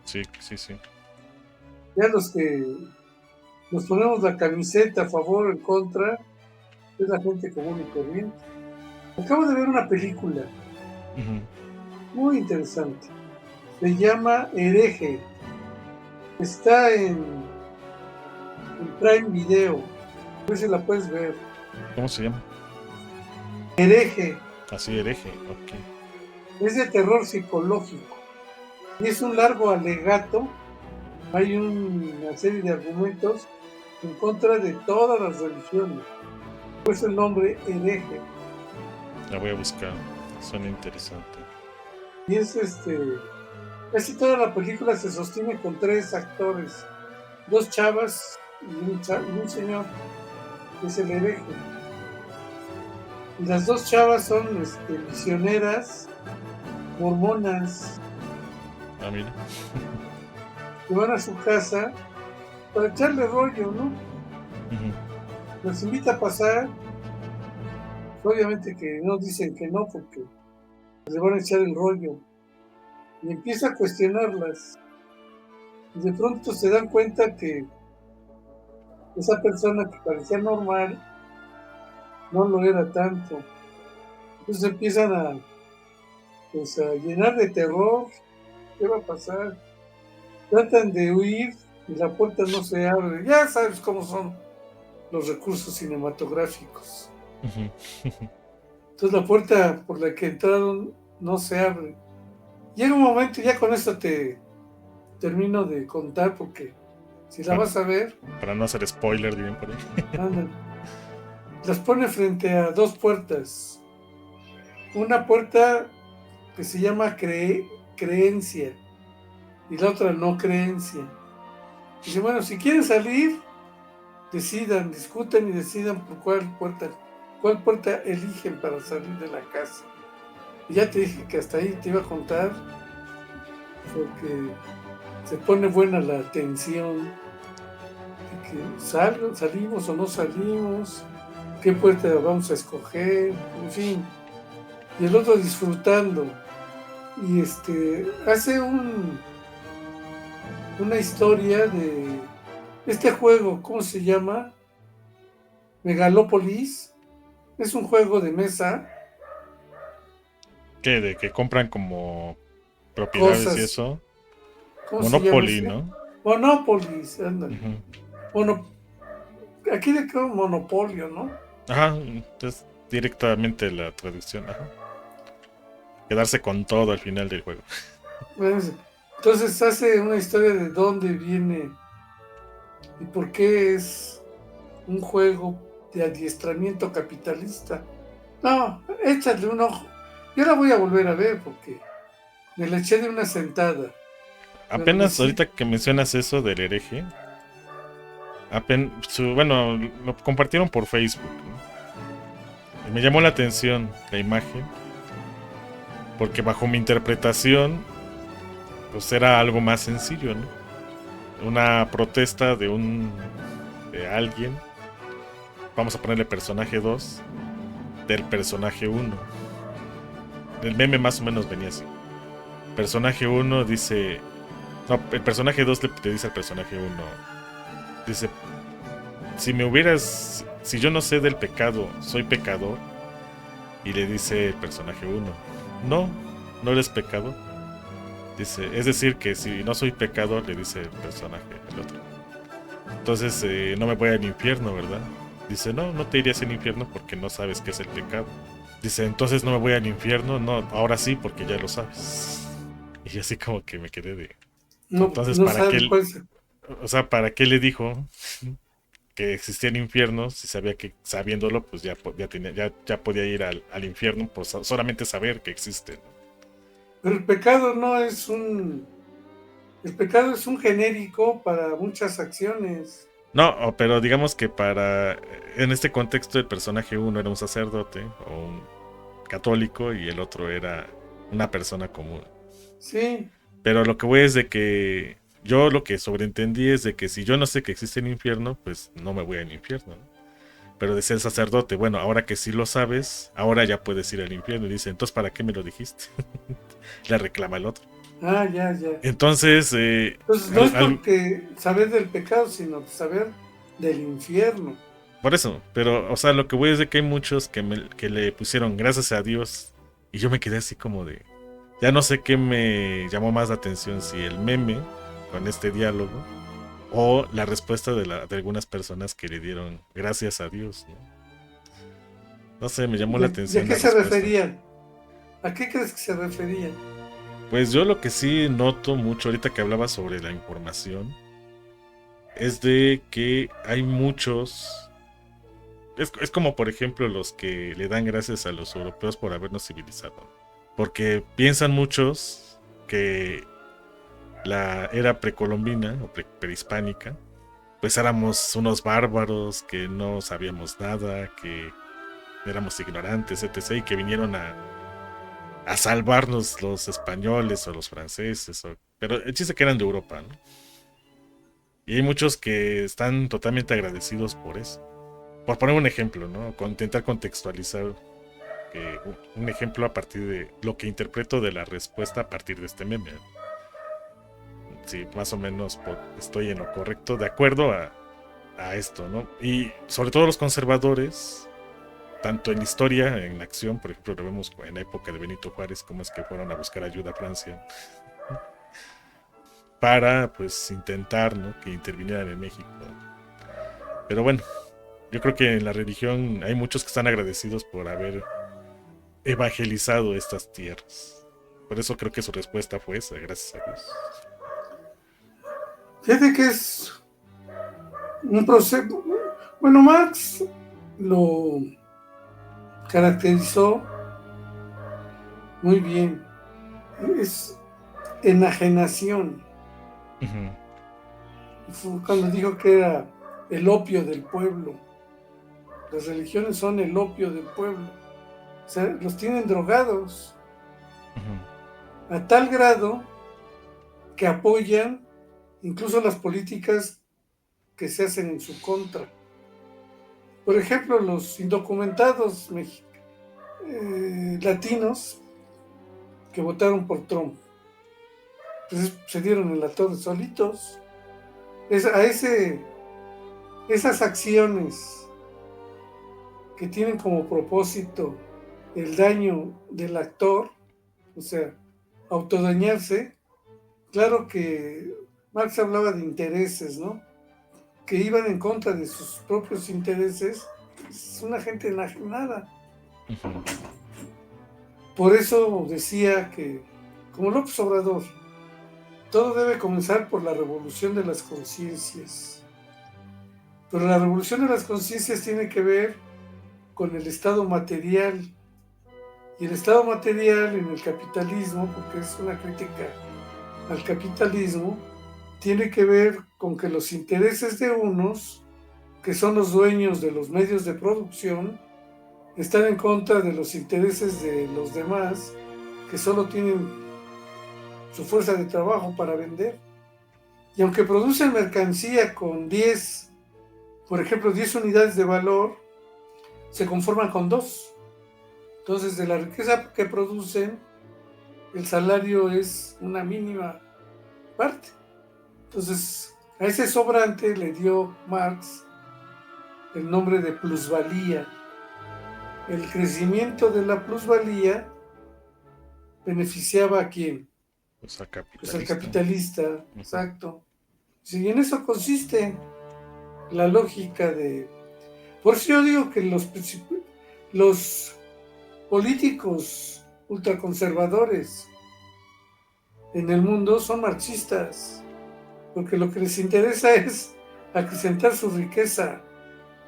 Sí, sí, sí. Ya los que nos ponemos la camiseta a favor o en contra es la gente común y corriente. Acabo de ver una película Ujú. muy interesante. Se llama Hereje. Está en Prime Video. A ver si la puedes ver. ¿Cómo se llama? Hereje. Así, hereje. Ok. Es de terror psicológico. Y es un largo alegato. Hay una serie de argumentos en contra de todas las religiones. Por eso el nombre hereje. La voy a buscar. Suena interesante. Y es casi toda la película se sostiene con tres actores, dos chavas y un señor, que es el hereje. Y las dos chavas son misioneras, mormonas, Ah, mira. que van a su casa para echarle rollo, ¿no? Ujú. Los invita a pasar, obviamente que no dicen que no, porque le van a echar el rollo. Y empieza a cuestionarlas. Y de pronto se dan cuenta que esa persona que parecía normal no lo era tanto. Entonces empiezan pues, a llenar de terror. ¿Qué va a pasar? Tratan de huir y la puerta no se abre. Ya sabes cómo son los recursos cinematográficos. Ujú. Entonces la puerta por la que entraron no se abre. Llega un momento, y ya con esto te termino de contar, porque si la Para, vas a ver, para no hacer spoiler, dirían por ahí. andan. Las pone frente a dos puertas. Una puerta que se llama creencia y la otra no creencia. Dice, bueno, si quieren salir, decidan, discutan y decidan por cuál puerta eligen para salir de la casa. Y ya te dije que hasta ahí te iba a contar, porque se pone buena la tensión de que salimos o no salimos, qué puerta vamos a escoger, en fin. Y el otro disfrutando. Y hace una historia de este juego, ¿cómo se llama? Megalópolis. Es un juego de mesa, ¿Qué? De que compran como propiedades y cosas, eso. ¿cómo se llama Monopoly, ese? ¿no? Monopolis, ándale. Ujú. Mono, aquí le creo monopolio, ¿no? Ajá, es directamente la traducción. Ajá. Quedarse con todo al final del juego. Bueno, entonces hace una historia de dónde viene y por qué es un juego de adiestramiento capitalista. No, échale un ojo. Yo la voy a volver a ver porque me la eché de una sentada. Pero Apenas ahorita que mencionas eso del hereje, bueno, lo compartieron por Facebook, ¿no? Y me llamó la atención la imagen, porque bajo mi interpretación, pues era algo más sencillo, ¿no? Una protesta de alguien, vamos a ponerle personaje 2 del personaje 1. El meme más o menos venía así. Personaje 1 dice, no, el personaje 2 le dice al personaje 1, dice, si yo no sé del pecado, soy pecador. Y le dice el personaje 1, no, no eres pecador. Dice, es decir, que si no soy pecador, le dice el personaje, el otro. Entonces no me voy al infierno, ¿verdad? Dice, no, no te irías al infierno porque no sabes qué es el pecado. Dice, entonces no me voy al infierno, no, ahora sí porque ya lo sabes. Y así como que me quedé de... no, Entonces, no sabe cuál es. o sea, ¿para qué le dijo que existían infiernos si sabía que sabiéndolo, pues ya podía ir al infierno por solamente saber que existen? Pero el pecado no es un. El pecado es un genérico para muchas acciones. No, pero digamos que en este contexto el personaje uno era un sacerdote o un católico y el otro era una persona común. Sí, Pero lo que voy es de que Yo lo que sobreentendí es de que si yo no sé que existe el infierno, pues no me voy al infierno, ¿no? Pero decía el sacerdote, bueno, ahora que sí lo sabes, ahora ya puedes ir al infierno. Y dice, entonces, ¿para qué me lo dijiste? Le reclama el otro. Ah, ya, ya. Entonces, Entonces no es porque saber del pecado, sino saber del infierno. por eso, pero, o sea, lo que voy es de que hay muchos que le pusieron gracias a Dios. Y yo me quedé así como de, ya no sé qué me llamó más la atención, si el meme con este diálogo o la respuesta de algunas personas que le dieron gracias a Dios, ¿no? No sé, me llamó la ¿Y a atención qué la se respuesta. referían? ¿A qué crees que se referían? Pues yo lo que sí noto mucho ahorita que hablaba sobre la información es de que hay muchos. Es como por ejemplo los que le dan gracias a los europeos por habernos civilizado. Porque piensan muchos que la era precolombina o prehispánica, pues éramos unos bárbaros que no sabíamos nada, que éramos ignorantes, etc. Y que vinieron a salvarnos los españoles o los franceses. Pero el chiste que eran de Europa, ¿no? Y hay muchos que están totalmente agradecidos por eso. Por poner un ejemplo, ¿no? Intentar contextualizar un ejemplo a partir de lo que interpreto de la respuesta a partir de este meme. Sí, más o menos estoy en lo correcto de acuerdo a esto, ¿no? Y sobre todo los conservadores, tanto en la historia, en la acción, por ejemplo, lo vemos en la época de Benito Juárez, cómo es que fueron a buscar ayuda a Francia para, pues, intentar, ¿no?, que intervinieran en México. Pero bueno, yo creo que en la religión hay muchos que están agradecidos por haber evangelizado estas tierras. Por eso creo que su respuesta fue esa, gracias a Dios. Fíjate que es un proceso. Bueno, Marx lo caracterizó muy bien. Es enajenación. Ujú. Fue cuando dijo que era el opio del pueblo. Las religiones son el opio del pueblo. O sea, los tienen drogados Ujú. a tal grado que apoyan incluso las políticas que se hacen en su contra. Por ejemplo, los indocumentados latinos que votaron por Trump, pues se dieron en la torre solitos. Esas acciones que tienen como propósito el daño del actor, o sea, autodañarse, claro que Marx hablaba de intereses, ¿no? Que iban en contra de sus propios intereses, es una gente enajenada. Ujú. Por eso decía que, como López Obrador, todo debe comenzar por la revolución de las conciencias. Pero la revolución de las conciencias tiene que ver con el estado material. Y el estado material en el capitalismo, porque es una crítica al capitalismo, tiene que ver con que los intereses de unos, que son los dueños de los medios de producción, están en contra de los intereses de los demás, que solo tienen su fuerza de trabajo para vender. Y aunque producen mercancía con 10, por ejemplo, 10 unidades de valor, se conforman con 2. Entonces, de la riqueza que producen, el salario es una mínima parte. Entonces, a ese sobrante le dio Marx el nombre de plusvalía. El crecimiento de la plusvalía beneficiaba a quién? O sea, Pues al capitalista. capitalista, Ujú. exacto. Sí, y en eso consiste la lógica de... Por eso yo digo que los políticos ultraconservadores en el mundo son marxistas, porque lo que les interesa es acrecentar su riqueza.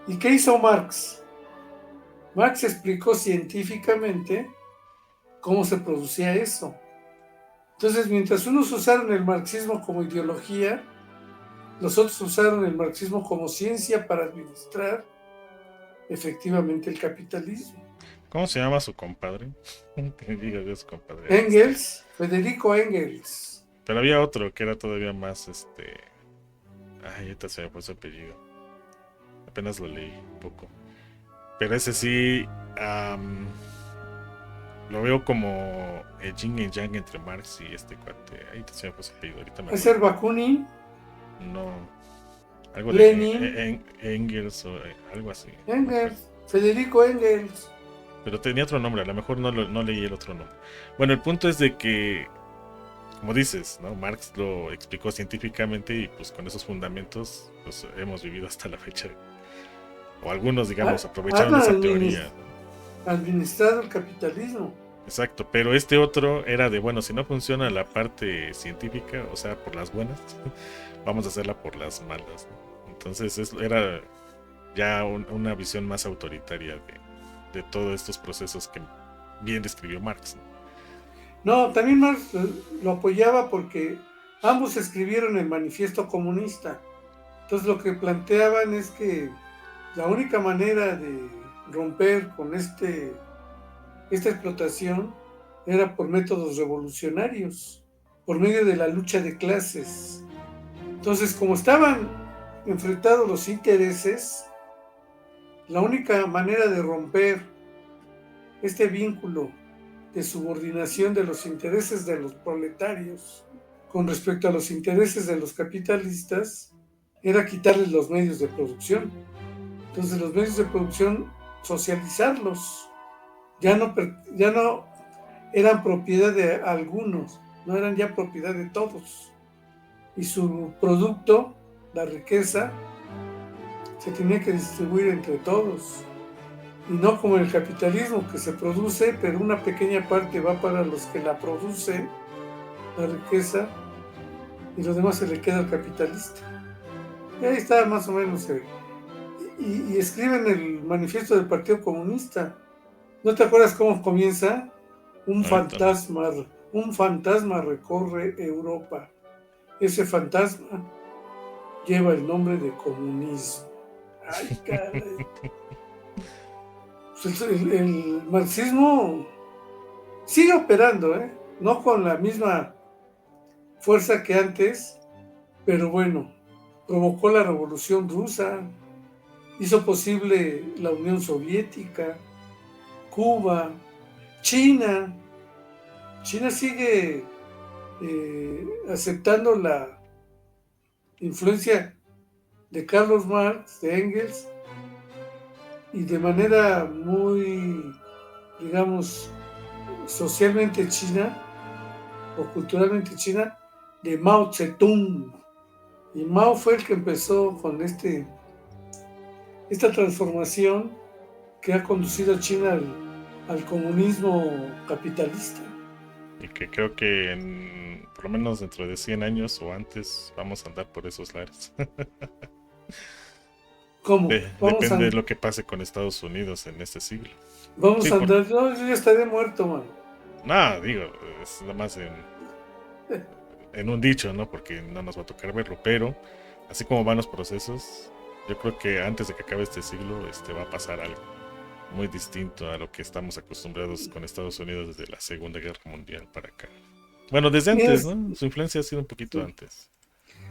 ¿Y qué hizo Marx? Marx explicó científicamente cómo se producía eso. Entonces, mientras unos usaron el marxismo como ideología, los otros usaron el marxismo como ciencia para administrar efectivamente el capitalismo. ¿Cómo se llama su compadre? Que diga de su compadre. Engels, Federico Engels. Pero había otro que era todavía más, Ay, ahorita se me fue su apellido. Apenas lo leí un poco. Pero ese sí, am, lo veo como el yin y yang entre Marx y este cuate. Ahí se me fue su apellido, ahorita me Es acuerdo. ser Bakunin, No, algo de Lenin, Engels o algo así. No me acuerdo. Engels, Federico Engels. Pero tenía otro nombre, a lo mejor no leí el otro nombre. Bueno, el punto es de que, como dices, ¿no? Marx lo explicó científicamente y pues con esos fundamentos pues hemos vivido hasta la fecha. O algunos, digamos, aprovecharon de Han esa teoría, ¿no? administrado el capitalismo. Exacto, pero este otro era de, bueno, si no funciona la parte científica, o sea, por las buenas, vamos a hacerla por las malas, ¿no? Entonces era ya una visión más autoritaria de todos estos procesos que bien describió Marx, ¿no? No, también Marx lo apoyaba porque ambos escribieron el manifiesto comunista. Entonces lo que planteaban es que la única manera de romper con esta explotación era por métodos revolucionarios, por medio de la lucha de clases. Entonces, como estaban enfrentados los intereses, la única manera de romper este vínculo de subordinación de los intereses de los proletarios con respecto a los intereses de los capitalistas era quitarles los medios de producción. Entonces los medios de producción, socializarlos, ya no eran propiedad de algunos, no eran ya propiedad de todos. Y su producto, la riqueza, se tenía que distribuir entre todos. Y no como el capitalismo, que se produce, pero una pequeña parte va para los que la producen, la riqueza, y lo demás se le queda al capitalista. Y ahí está más o menos. Y escriben el manifiesto del Partido Comunista. ¿No te acuerdas cómo comienza? Un Ahorita no. fantasma, un fantasma recorre Europa. Ese fantasma lleva el nombre de comunismo. Ay, caray. Pues el marxismo sigue operando, ¿eh? No con la misma fuerza que antes, pero bueno, provocó la revolución rusa, hizo posible la Unión Soviética, Cuba, China. China sigue aceptando la influencia de Carlos Marx, de Engels, y de manera muy, digamos, socialmente china o culturalmente china, de Mao Zedong. Y Mao fue el que empezó con esta transformación que ha conducido a China al comunismo capitalista. Y que creo que por lo menos dentro de 100 años o antes vamos a andar por esos lares. ¿Cómo? Depende de lo que pase con Estados Unidos en este siglo. Vamos Sí, a andar. No, yo ya estaré muerto, man. nada, digo, es nada más en un dicho, ¿no? Porque no nos va a tocar verlo, pero así como van los procesos, yo creo que antes de que acabe este siglo, va a pasar algo muy distinto a lo que estamos acostumbrados con Estados Unidos desde la Segunda Guerra Mundial para acá. Bueno, desde antes, ¿no? Su influencia ha sido un poquito antes.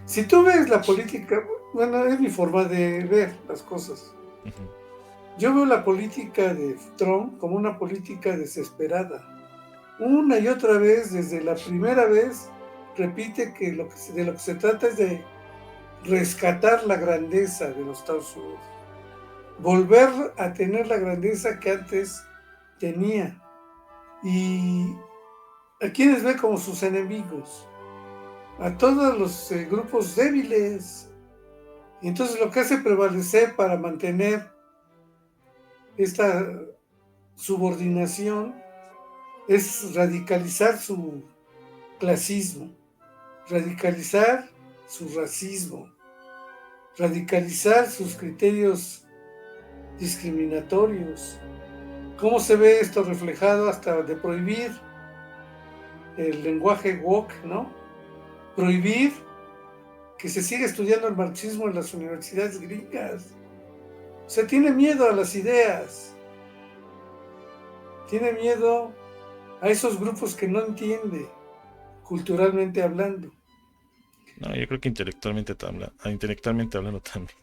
Si tú ves la política, bueno, es mi forma de ver las cosas. Ujú. Yo veo la política de Trump como una política desesperada. Una y otra vez, desde la primera vez, repite que de lo que se trata es de rescatar la grandeza de los Estados Unidos. Volver a tener la grandeza que antes tenía. Y a quienes ve como sus enemigos. A todos los grupos débiles. Y entonces lo que hace prevalecer para mantener esta subordinación es radicalizar su clasismo, radicalizar su racismo, radicalizar sus criterios discriminatorios. ¿Cómo se ve esto reflejado hasta de prohibir el lenguaje woke, ¿no? Prohibir que se siga estudiando el marxismo en las universidades gringas. O sea, tiene miedo a las ideas, tiene miedo a esos grupos que no entiende, culturalmente hablando. No, yo creo que intelectualmente hablando también.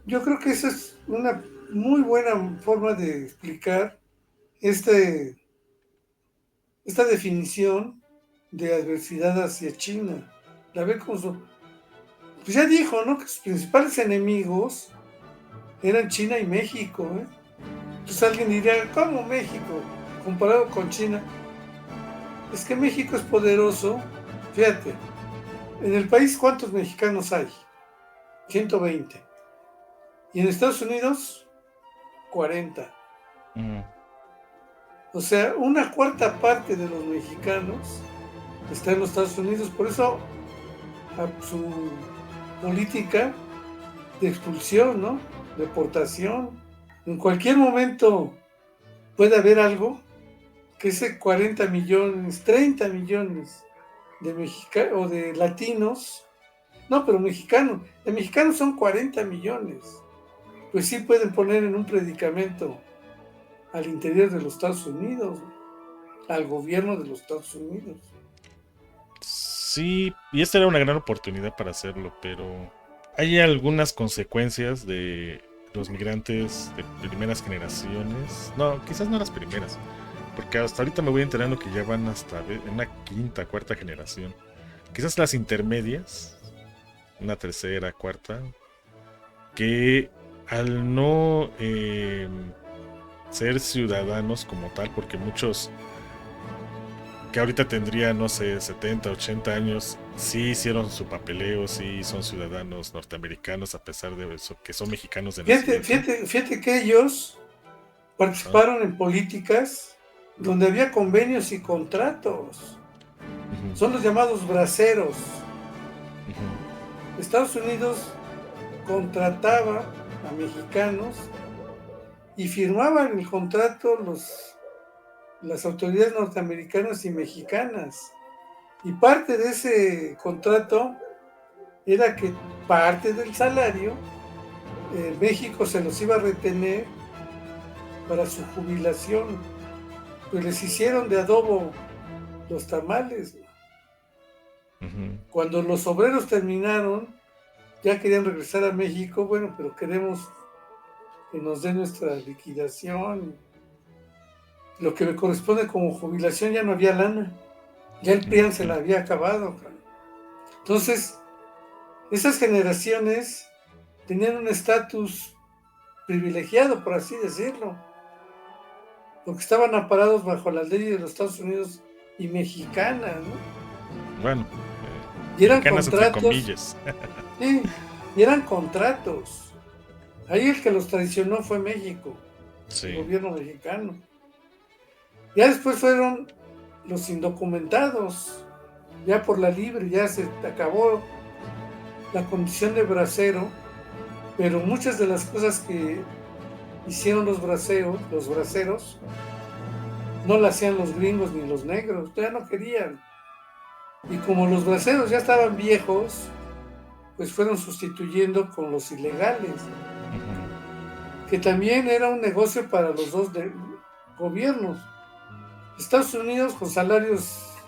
Yo creo que esa es una muy buena forma de explicar este, esta definición de adversidad hacia China. La ve como su... Pues ya dijo, ¿no? Que sus principales enemigos eran China y México, ¿eh? Entonces alguien diría, ¿cómo México? Comparado con China. Es que México es poderoso. Fíjate, en el país, ¿cuántos mexicanos hay? 120. Y en Estados Unidos, 40. Mm, O sea, una cuarta parte de los mexicanos está en los Estados Unidos. Por eso su política de expulsión, ¿no? Deportación. En cualquier momento puede haber algo que ese 40 millones, 30 millones de mexicanos o de latinos, no, pero mexicanos, de mexicanos son 40 millones. Pues sí pueden poner en un predicamento al interior de los Estados Unidos, al gobierno de los Estados Unidos. sí, y esta era una gran oportunidad para hacerlo, pero hay algunas consecuencias de los migrantes de primeras generaciones. No, quizás no las primeras, porque hasta ahorita me voy enterando que ya van hasta en una quinta, cuarta generación. Quizás las intermedias, una tercera, cuarta, que al no ser ciudadanos como tal, porque muchos que ahorita tendrían, no sé, 70, 80 años, sí hicieron su papeleo, sí son ciudadanos norteamericanos, a pesar de eso, que son mexicanos de Fíjate, nacimiento. fíjate, fíjate que ellos ¿No? participaron en políticas donde había convenios y contratos. Ujú, Son los llamados braceros. ujú, Estados Unidos contrataba a mexicanos y firmaban el contrato las autoridades norteamericanas y mexicanas. Y parte de ese contrato era que parte del salario México se los iba a retener para su jubilación. Pues les hicieron de adobo los tamales. ujú. Cuando los obreros terminaron, ya querían regresar a México, bueno, pero queremos que nos den nuestra liquidación. Lo que me corresponde como jubilación ya no había lana. Ya el PRIAN se la había acabado. Entonces, esas generaciones tenían un estatus privilegiado, por así decirlo, porque estaban amparados bajo las leyes de los Estados Unidos y mexicanas, ¿no? Bueno, Y eran mexicanas entre contratos, comillas. sí, y eran contratos. Ahí el que los traicionó fue México, el Sí. gobierno mexicano. Ya después fueron los indocumentados, ya por la libre, ya se acabó la condición de bracero, pero muchas de las cosas que hicieron los braceros, no las hacían los gringos ni los negros, ya no querían. Y como los braceros ya estaban viejos, pues fueron sustituyendo con los ilegales, Ujú, que también era un negocio para los dos gobiernos. Estados Unidos con salarios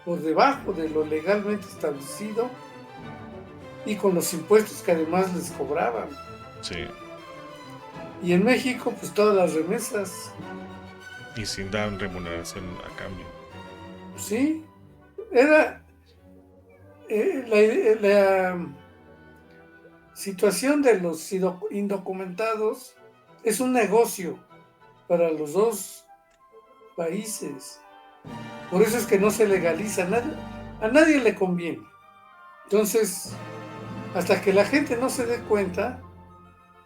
por debajo de lo legalmente establecido y con los impuestos que además les cobraban. sí. Y en México, pues todas las remesas, Y sin dar remuneración a cambio. ¿sí? Era la situación de los indocumentados es un negocio para los dos países. Por eso es que no se legaliza, a nadie le conviene. Entonces, hasta que la gente no se dé cuenta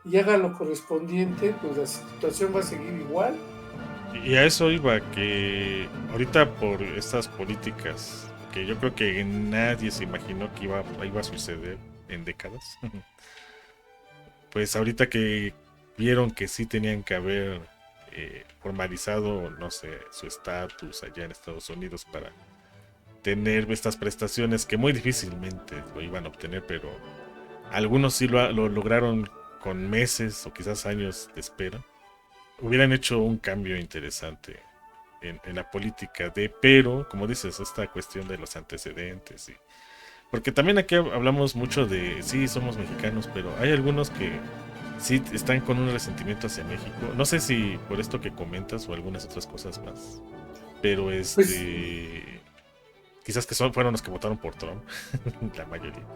y haga lo correspondiente, pues la situación va a seguir igual. Y a eso iba, que ahorita por estas políticas, que yo creo que nadie se imaginó que iba a suceder en décadas, pues ahorita que vieron que sí tenían que haber formalizado, no sé, su estatus allá en Estados Unidos para tener estas prestaciones que muy difícilmente lo iban a obtener, pero algunos sí lo lograron con meses o quizás años de espera, hubieran hecho un cambio interesante en la política pero como dices, esta cuestión de los antecedentes, porque también aquí hablamos mucho de, sí, somos mexicanos, pero hay algunos que sí están con un resentimiento hacia México. No sé si por esto que comentas o algunas otras cosas más, pero Pues, quizás que fueron los que votaron por Trump, la mayoría.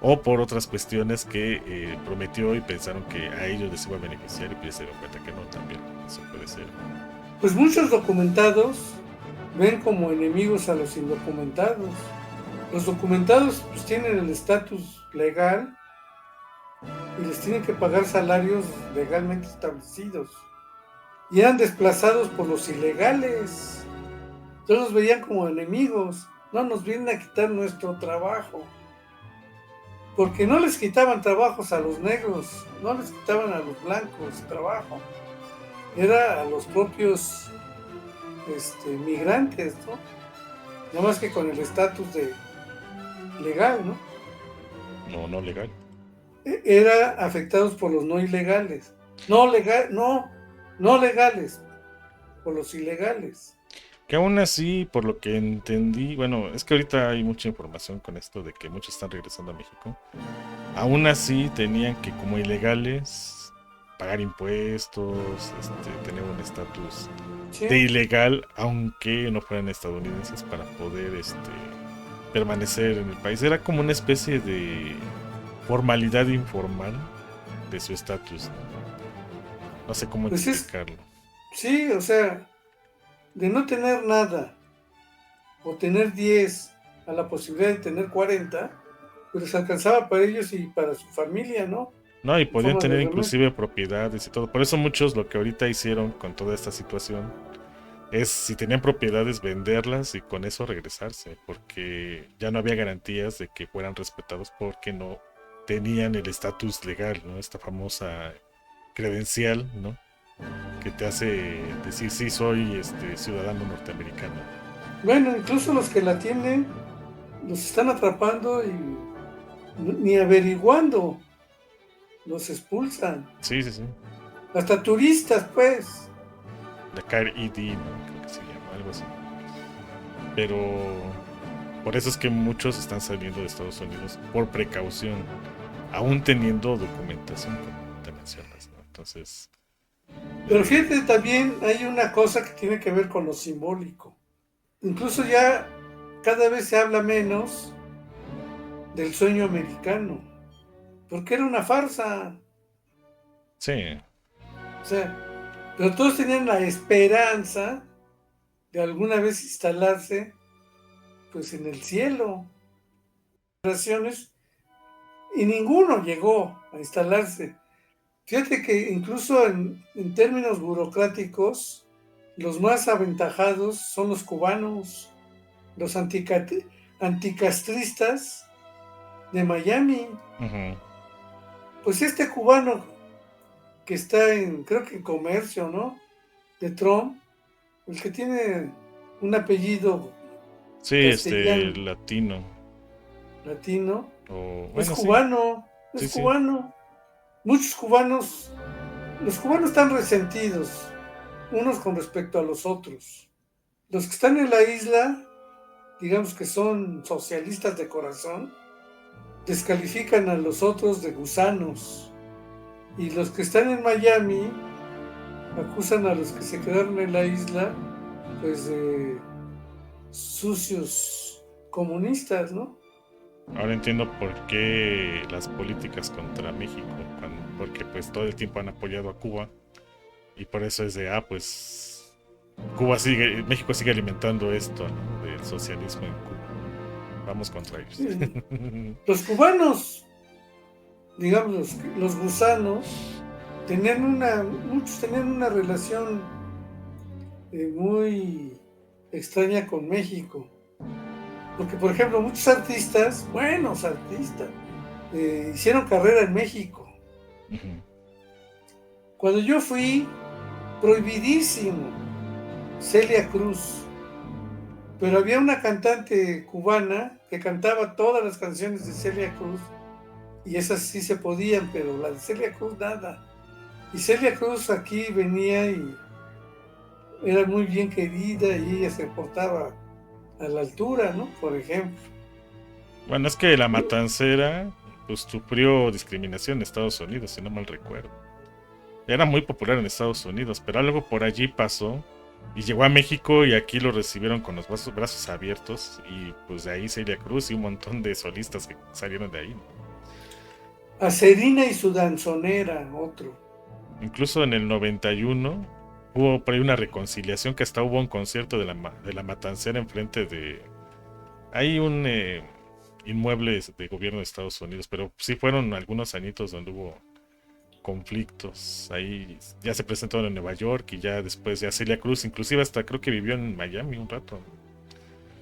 O por otras cuestiones que prometió y pensaron que a ellos les iba a beneficiar y pues se dieron cuenta que no, también eso puede ser. pues muchos documentados ven como enemigos a los indocumentados. Los documentados pues tienen el estatus legal y les tienen que pagar salarios legalmente establecidos. Y eran desplazados por los ilegales. Entonces los veían como enemigos. No nos vienen a quitar nuestro trabajo. Porque no les quitaban trabajos a los negros, no les quitaban a los blancos trabajo. Era a los propios migrantes, ¿no? Nada más que con el estatus de legal, ¿no? No, no legal. Era afectados por los no ilegales. No legales, por los ilegales. Que aún así, por lo que entendí, bueno, es que ahorita hay mucha información con esto de que muchos están regresando a México. Aún así tenían que, como ilegales, pagar impuestos, tener un estatus ¿Sí? de ilegal, aunque no fueran estadounidenses, para poder permanecer en el país. Era como una especie de formalidad informal de su estatus, ¿no? No sé cómo Pues explicarlo. sí, o sea, de no tener nada o tener 10 a la posibilidad de tener 40, pues les alcanzaba para ellos y para su familia, ¿no? No, y En podían forma de tener remesa. inclusive propiedades y todo. Por eso muchos lo que ahorita hicieron con toda esta situación es, si tenían propiedades, venderlas y con eso regresarse, porque ya no había garantías de que fueran respetados porque no tenían el estatus legal, ¿no? Esta famosa credencial, ¿no? Que te hace decir, sí, soy ciudadano norteamericano. Bueno, incluso los que la tienen los están atrapando y ni averiguando, los expulsan. Sí, sí, sí. Hasta turistas, pues. La CAR-ED, ¿no? Creo que se llama, algo así. Pero por eso es que muchos están saliendo de Estados Unidos por precaución, aún teniendo documentación, como te mencionas, ¿no? Entonces, Pero eh, fíjate, también hay una cosa que tiene que ver con lo simbólico. Incluso ya cada vez se habla menos del sueño americano, porque era una farsa. sí, O sea, pero todos tenían la esperanza de alguna vez instalarse pues en el cielo. Y ninguno llegó a instalarse. Fíjate que incluso en términos burocráticos, los más aventajados son los cubanos, los anticastristas de Miami. ujú, Pues este cubano que está creo que en comercio, ¿no? De Trump, el que tiene un apellido sí, castellano, latino, latino, o es bueno, sí, cubano, es sí, sí, cubano. Muchos cubanos, los cubanos están resentidos, unos con respecto a los otros. Los que están en la isla, digamos que son socialistas de corazón, descalifican a los otros de gusanos. Y los que están en Miami acusan a los que se quedaron en la isla, pues de sucios comunistas, ¿no? ahora entiendo por qué las políticas contra México, porque pues todo el tiempo han apoyado a Cuba y por eso es de, pues México sigue alimentando esto, ¿no? Del socialismo en Cuba. Vamos contra ellos. Los cubanos, digamos, los gusanos, muchos tenían una relación muy extraña con México. Porque, por ejemplo, muchos artistas, buenos artistas, hicieron carrera en México. Cuando yo fui, prohibidísimo, Celia Cruz. Pero había una cantante cubana que cantaba todas las canciones de Celia Cruz y esas sí se podían, pero la de Celia Cruz nada. Y Celia Cruz aquí venía y era muy bien querida y ella se portaba a la altura, ¿no? Por ejemplo. Bueno, es que la matancera pues sufrió discriminación en Estados Unidos, si no mal recuerdo. Era muy popular en Estados Unidos, pero algo por allí pasó y llegó a México y aquí lo recibieron con los brazos abiertos y pues de ahí Celia Cruz y un montón de solistas que salieron de ahí. A Serina y su danzonera, otro. Incluso en el 91 hubo por ahí una reconciliación que hasta hubo un concierto de la matancera enfrente de... Hay un inmueble de gobierno de Estados Unidos, pero sí fueron algunos añitos donde hubo conflictos. Ahí ya se presentaron en Nueva York y ya después ya Celia Cruz, inclusive hasta creo que vivió en Miami un rato.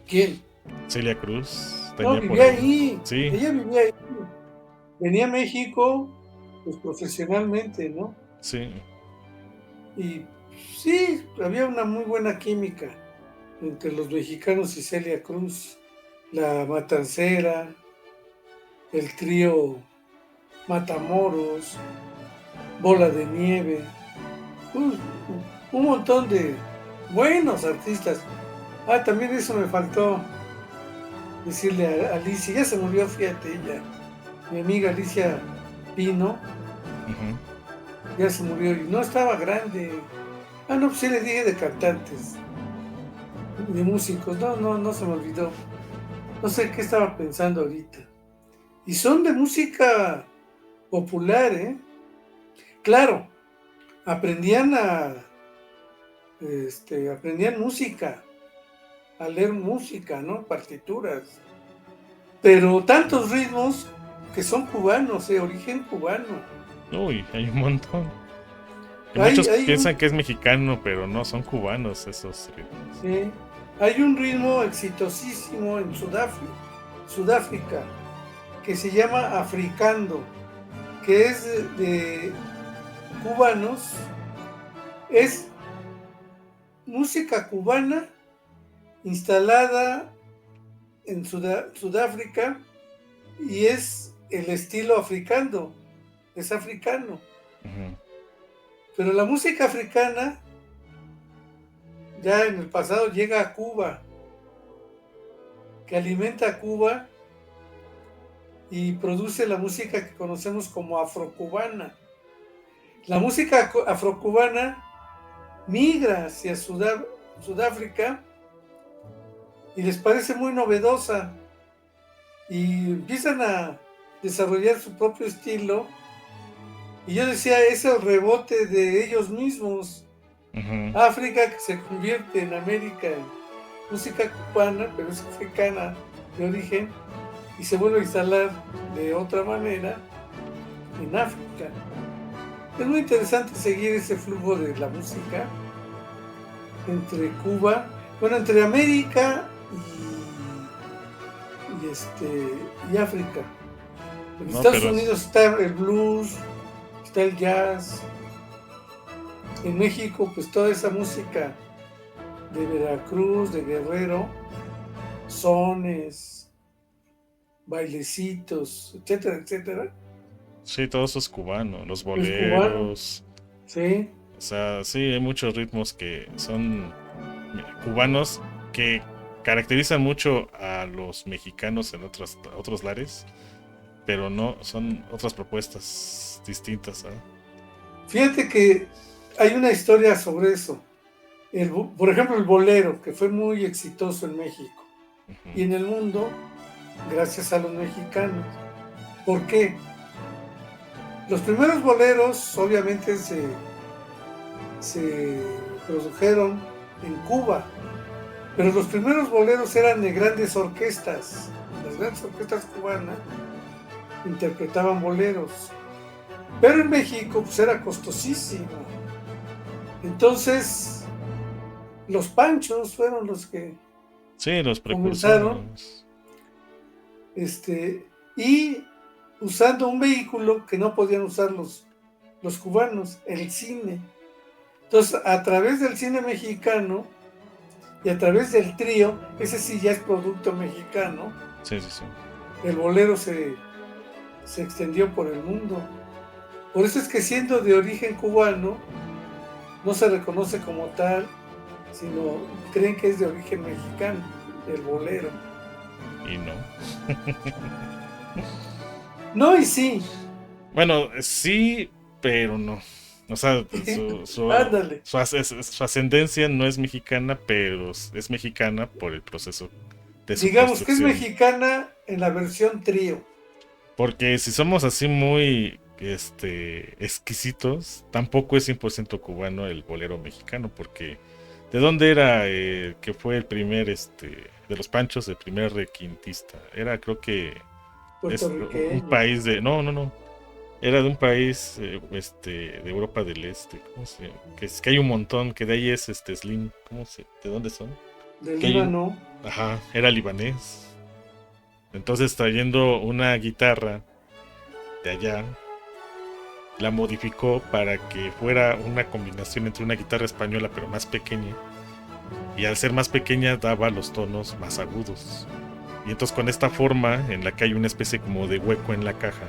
¿Quién? Celia Cruz No, tenía por vivía ahí. ahí. Sí, Ella vivía ahí. Venía a México, pues profesionalmente, ¿no? sí. Y sí, había una muy buena química entre los mexicanos y Celia Cruz. La Matancera, el trío Matamoros, Bola de Nieve, uh, un montón de buenos artistas. Ah, también eso me faltó decirle a Alicia, ya se murió, fíjate, ella, mi amiga Alicia Pino, Ujú. ya se murió y no estaba grande. Ah, no, pues sí le dije de cantantes, de músicos, no se me olvidó. No sé qué estaba pensando ahorita. Y son de música popular, ¿eh? Claro, aprendían aprendían música, a leer música, ¿no? Partituras. Pero tantos ritmos que son cubanos, de origen cubano. Uy, hay un montón. Que Hay, muchos hay piensan un, que es mexicano, pero no, son cubanos esos ritmos. sí, hay un ritmo exitosísimo en Sudáfrica, que se llama Africando, que es de cubanos, es música cubana instalada en Sudáfrica y es el estilo africano, es africano. Ujú. Pero la música africana ya en el pasado llega a Cuba, que alimenta a Cuba y produce la música que conocemos como afrocubana. La música afrocubana migra hacia Sudáfrica y les parece muy novedosa y empiezan a desarrollar su propio estilo. Y yo decía, es el rebote de ellos mismos. Ujú. África que se convierte en América en música cubana, pero es africana de origen, y se vuelve a instalar de otra manera en África. Es muy interesante seguir ese flujo de la música entre Cuba, bueno, entre América y África. En No, Estados pero Unidos está el blues, está el jazz. En México, pues toda esa música de Veracruz, de Guerrero, sones, bailecitos, etcétera, etcétera, sí, todo eso es cubano. Los es cubano, boleros. ¿sí? O sea, sí, hay muchos ritmos que son cubanos que caracterizan mucho a los mexicanos en otros lares, pero no, son otras propuestas distintas. Fíjate que hay una historia sobre eso. Por ejemplo, el bolero, que fue muy exitoso en México y Ujú. en el mundo, gracias a los mexicanos. ¿Por qué? Los primeros boleros, obviamente, se produjeron en Cuba, pero los primeros boleros eran de grandes orquestas. Las grandes orquestas cubanas interpretaban boleros, pero en México pues era costosísimo. Entonces, los Panchos fueron los que Sí, los comenzaron, precursores. y usando un vehículo que no podían usar los cubanos, el cine. Entonces, a través del cine mexicano y a través del trío, ese sí ya es producto mexicano, Sí, sí, sí. el bolero se extendió por el mundo. Por eso es que siendo de origen cubano, no se reconoce como tal sino creen que es de origen mexicano, el bolero. Y no. No, y sí. Bueno, sí, pero no. O sea, Ándale. su ascendencia no es mexicana, pero es mexicana por el proceso de su Digamos que es construcción. mexicana en la versión trío. Porque si somos así muy exquisitos, tampoco es 100% cubano el bolero mexicano, porque ¿de dónde era que fue el primer, de los Panchos, el primer requintista? Era, creo que, es un Puertorriqueño. país de... No, no, no. Era de un país, de Europa del Este. ¿Cómo se llama? Que hay un montón, que de ahí es Slim. ¿De dónde son? Del Que hay, Líbano. ajá, era libanés. Entonces trayendo una guitarra de allá, la modificó para que fuera una combinación entre una guitarra española pero más pequeña. Y al ser más pequeña daba los tonos más agudos. Y entonces con esta forma en la que hay una especie como de hueco en la caja,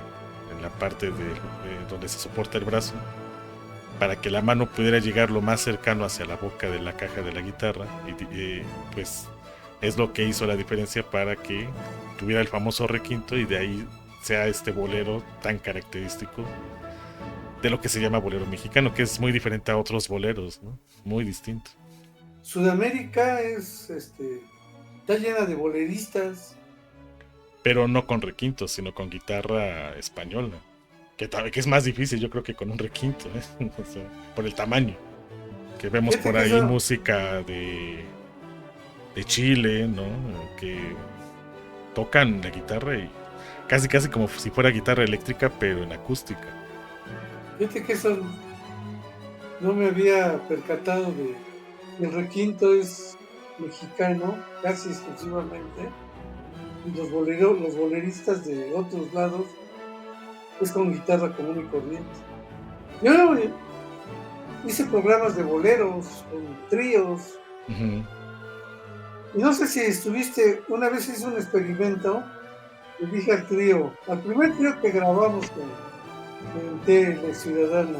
en la parte de donde se soporta el brazo, para que la mano pudiera llegar lo más cercano hacia la boca de la caja de la guitarra, y pues es lo que hizo la diferencia para que tuviera el famoso requinto y de ahí sea este bolero tan característico de lo que se llama bolero mexicano, que es muy diferente a otros boleros, ¿no? Muy distinto. Sudamérica está llena de boleristas. Pero no con requinto, sino con guitarra española. Que es más difícil, yo creo que con un requinto, ¿eh? O sea, por el tamaño. Que vemos Fíjate por que ahí eso, música de Chile, ¿no? Que tocan la guitarra y casi casi como si fuera guitarra eléctrica, pero en acústica. fíjate que eso no me había percatado de que el requinto es mexicano, casi exclusivamente, y los boleristas de otros lados es con guitarra común y corriente. Yo hice programas de boleros, con tríos, Ujú. y no sé si estuviste, una vez hice un experimento, le dije al trío, al primer trío que grabamos en Tele Ciudadana,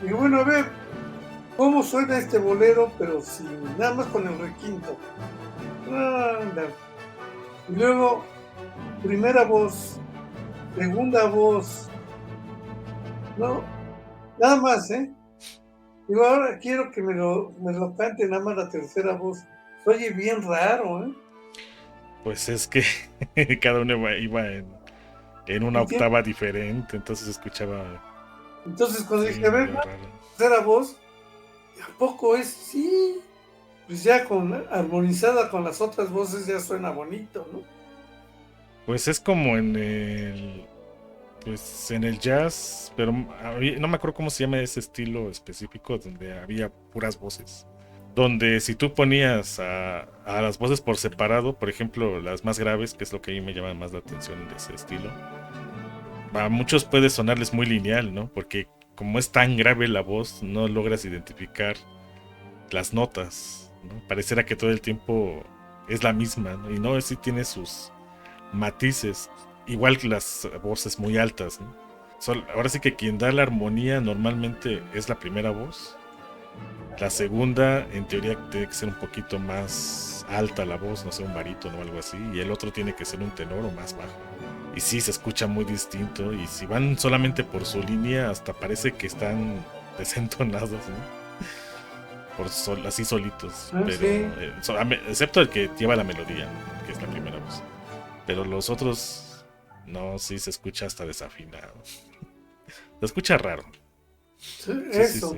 digo, bueno, a ver, ¿cómo suena este bolero, pero sin nada más con el requinto? Anda. Y luego, primera voz, segunda voz, no, nada más, ¿eh? Digo, ahora quiero que me lo cante nada más la tercera voz. Se oye bien raro, ¿eh? Pues es que cada uno iba en una ¿Entiendes? octava diferente, entonces escuchaba, Entonces cuando sí, dije, a ver, medio raro. tercera voz, ¿a poco es? Sí. Pues ya armonizada con las otras voces ya suena bonito, ¿no? Pues es como pues en el jazz, pero no me acuerdo cómo se llama ese estilo específico donde había puras voces. Donde si tú ponías a las voces por separado, por ejemplo, las más graves, que es lo que a mí me llama más la atención de ese estilo, a muchos puede sonarles muy lineal, ¿no? Porque como es tan grave la voz, no logras identificar las notas, ¿no? Pareciera que todo el tiempo es la misma, ¿no? Y no, sí tiene sus matices, igual que las voces muy altas, ¿no? Ahora sí que quien da la armonía normalmente es la primera voz. La segunda, en teoría, tiene que ser un poquito más alta la voz, no sé, un barítono o algo así. Y el otro tiene que ser un tenor o más bajo. Y sí, se escucha muy distinto. Y si van solamente por su línea, hasta parece que están desentonados, ¿no? Así solitos. Ah, Pero, sí. excepto el que lleva la melodía, ¿no? Que es la primera voz. Pero los otros, no, sí se escucha hasta desafinado. Se escucha raro. Sí, Sí, sí, sí. eso.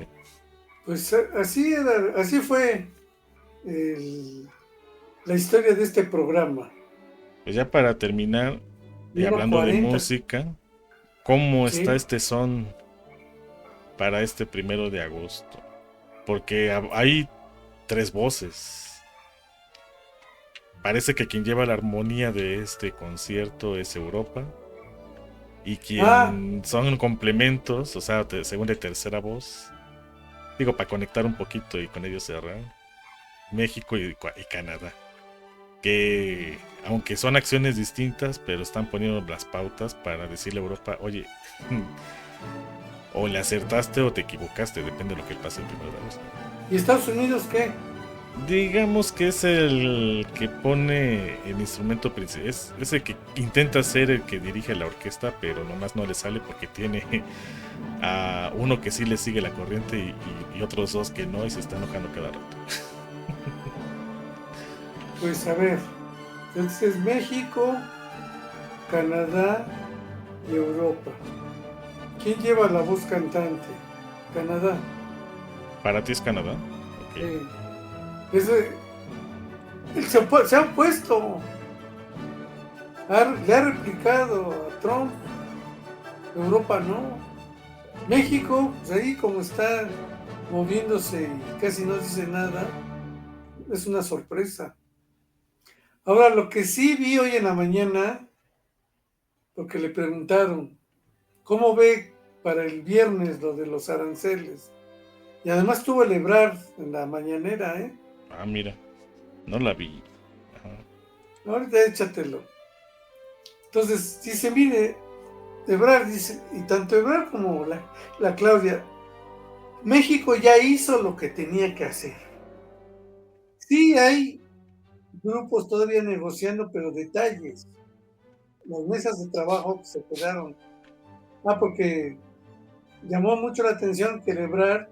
Pues así fue el- la historia de este programa. Pues ya para terminar, y Lleva hablando de 40. música, ¿cómo está Sí. este son para este 1 de agosto? Porque hay 3 voces. Parece que quien lleva la armonía de este concierto es Europa. Y Ah, quien son complementos, o sea, segunda y tercera voz. Digo, para conectar un poquito y con ellos cerrar. México y Canadá. Que aunque son acciones distintas, pero están poniendo las pautas para decirle a Europa, oye, o le acertaste o te equivocaste, depende de lo que pase el 1 de agosto. ¿Y Estados Unidos qué? Digamos que es el que pone el instrumento principal. Es el que intenta ser el que dirige la orquesta, pero nomás no le sale porque tiene a uno que sí le sigue la corriente y otros dos que no y se está enojando cada rato. Pues a ver, entonces México, Canadá y Europa. ¿Quién lleva la voz cantante? Canadá. ¿Para ti es Canadá? Ok. Eh, ese, se ha opuesto, le ha replicado a Trump. Europa no. México, pues ahí como está moviéndose y casi no dice nada, es una sorpresa. Ahora, lo que sí vi hoy en la mañana, porque le preguntaron, ¿cómo ve para el viernes lo de los aranceles? Y además tuvo el Ebrard en la mañanera, ¿eh? Ah, mira, no la vi. Ajá. Ahorita échatelo. Entonces, dice, mire, Ebrard dice, y tanto Ebrard como la Claudia, México ya hizo lo que tenía que hacer. Sí, hay grupos todavía negociando, pero detalles. Las mesas de trabajo se quedaron. Porque llamó mucho la atención que Ebrard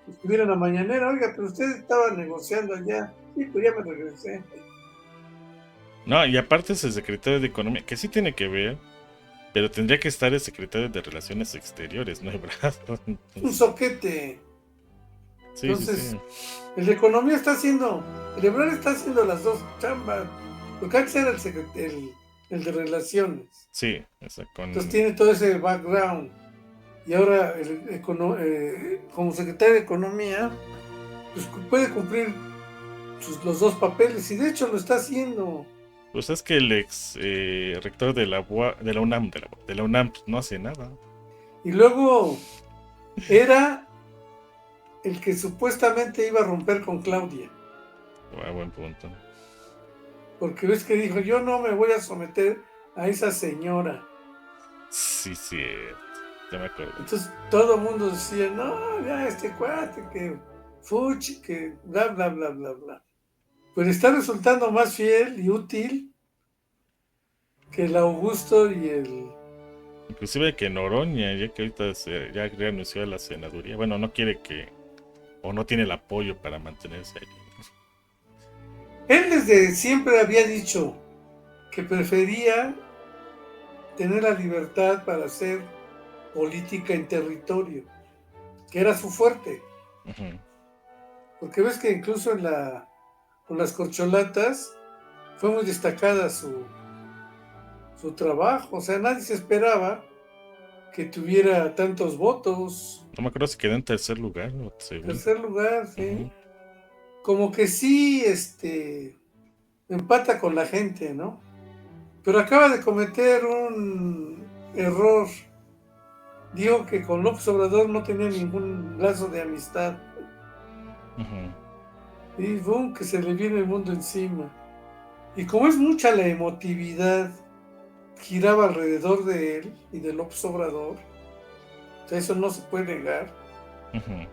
estuviera en la mañanera. Oiga, pero usted estaba negociando allá. Sí, pues ya me regresé. No, y aparte es el secretario de Economía, que sí tiene que ver, pero tendría que estar el secretario de Relaciones Exteriores, ¿no? ¿Verdad? Un soquete. Sí, sí, Entonces, sí. el de Economía el Ebrard está haciendo las dos chambas. Porque antes era el de Relaciones. Sí, o Entonces con... tiene todo ese background. Y ahora, como secretario de Economía, pues puede cumplir los dos papeles. Y de hecho lo está haciendo. Pues es que el ex rector de de la UNAM, de la UNAM, pues, no hace nada. Y luego era el que supuestamente iba a romper con Claudia. Buen punto. Porque ves que dijo, yo no me voy a someter a esa señora. Sí, sí, ya me acuerdo. Entonces todo el mundo decía, no, ya este cuate, que fuchi, que bla, bla, bla, bla, bla. Pero está resultando más fiel y útil que el Augusto y el... Inclusive que Noroña, ya que ahorita ya renunció a la senaduría, bueno, no quiere que, o no tiene el apoyo para mantenerse ahí. Él desde siempre había dicho que prefería tener la libertad para hacer política en territorio, que era su fuerte. Ujú. Porque ves que incluso con las corcholatas fue muy destacada su trabajo. O sea, nadie se esperaba que tuviera tantos votos. No me acuerdo si quedó en tercer lugar o segundo. Tercer lugar, sí. Ujú. Como que sí, empata con la gente, ¿no? Pero acaba de cometer un error. Dijo que con López Obrador no tenía ningún lazo de amistad. Ujú. Y boom, que se le viene el mundo encima. Y como es mucha la emotividad, giraba alrededor de él y de López Obrador, o sea, eso no se puede negar. Ujú.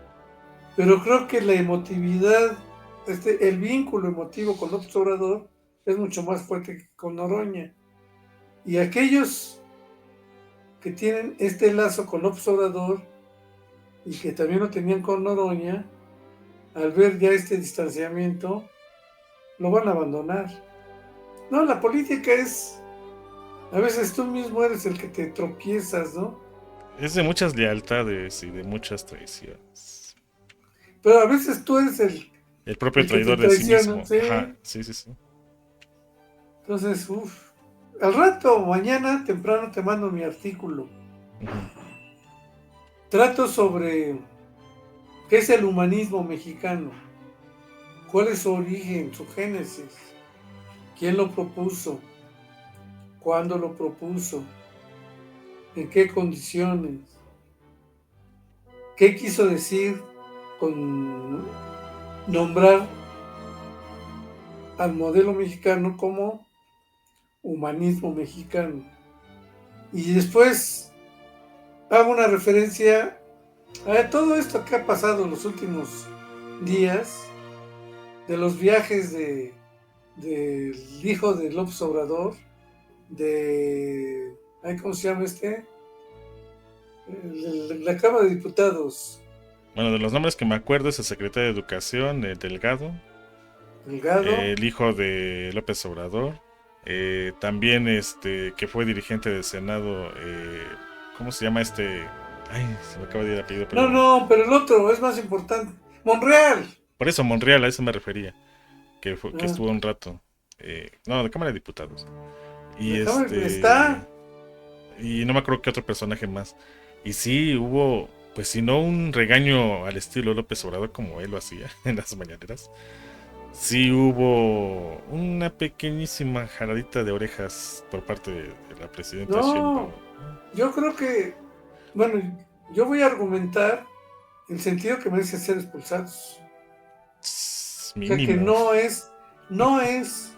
Pero creo que la emotividad, el vínculo emotivo con López Obrador es mucho más fuerte que con Noroña. Y aquellos que tienen este lazo con López Obrador y que también lo tenían con Noroña, al ver ya este distanciamiento, lo van a abandonar. No, la política es, a veces tú mismo eres el que te tropiezas, ¿no? Es de muchas lealtades y de muchas traiciones. Pero a veces tú eres El propio el que te traidor de sí traiciona, mismo. Ajá, ¿sí? sí, sí, sí. Entonces, uff. Al rato, mañana temprano te mando mi artículo. Ujú. Trato sobre qué es el humanismo mexicano, cuál es su origen, su génesis, quién lo propuso, cuándo lo propuso, en qué condiciones, qué quiso decir con nombrar al modelo mexicano como humanismo mexicano. Y después hago una referencia Todo esto que ha pasado en los últimos días, de los viajes del hijo de López Obrador, de, ¿cómo se llama este? La Cámara de Diputados, Bueno, de los nombres que me acuerdo es el secretario de Educación, Delgado, Delgado. el hijo de López Obrador, también que fue dirigente del Senado, ¿cómo se llama este? Ay, se me acaba de ir el apellido, No, pero no, pero el otro es más importante. Monreal. por eso Monreal, a eso me refería, que Ah, estuvo un rato, no, de Cámara de Diputados, y la Cámara está. y no me acuerdo qué otro personaje más, y sí hubo, pues si no un regaño al estilo López Obrador como él lo hacía en las mañaneras. Sí hubo una pequeñísima jaladita de orejas por parte de la presidenta Sheinbaum. No, yo creo que, bueno, yo voy a argumentar el sentido que merecen ser expulsados. O sea que Mínimo. no es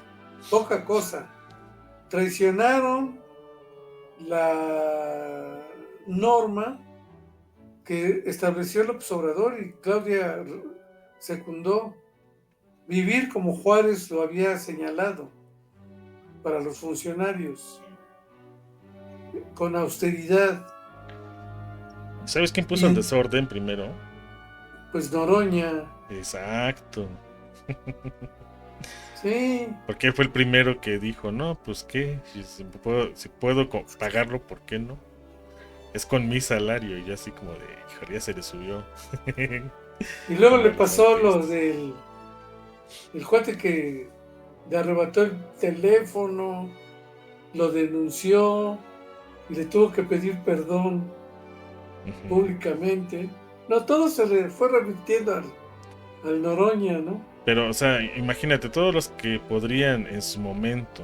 poca cosa. Traicionaron la norma que estableció López Obrador y Claudia secundó. Vivir como Juárez lo había señalado para los funcionarios, con austeridad. ¿Sabes quién puso el Y desorden primero? pues Noroña, Exacto. sí, Porque él fue el primero que dijo, no, pues qué, si puedo pagarlo, ¿por qué no? Es con mi salario y yo así como de, híjole, ya se le subió. y luego Como le a los pasó lo artistas. del el cuate que le arrebató el teléfono, lo denunció y le tuvo que pedir perdón Ujú. públicamente. No, todo se le fue revirtiendo al Noroña, ¿no? Pero, o sea, imagínate, todos los que podrían en su momento,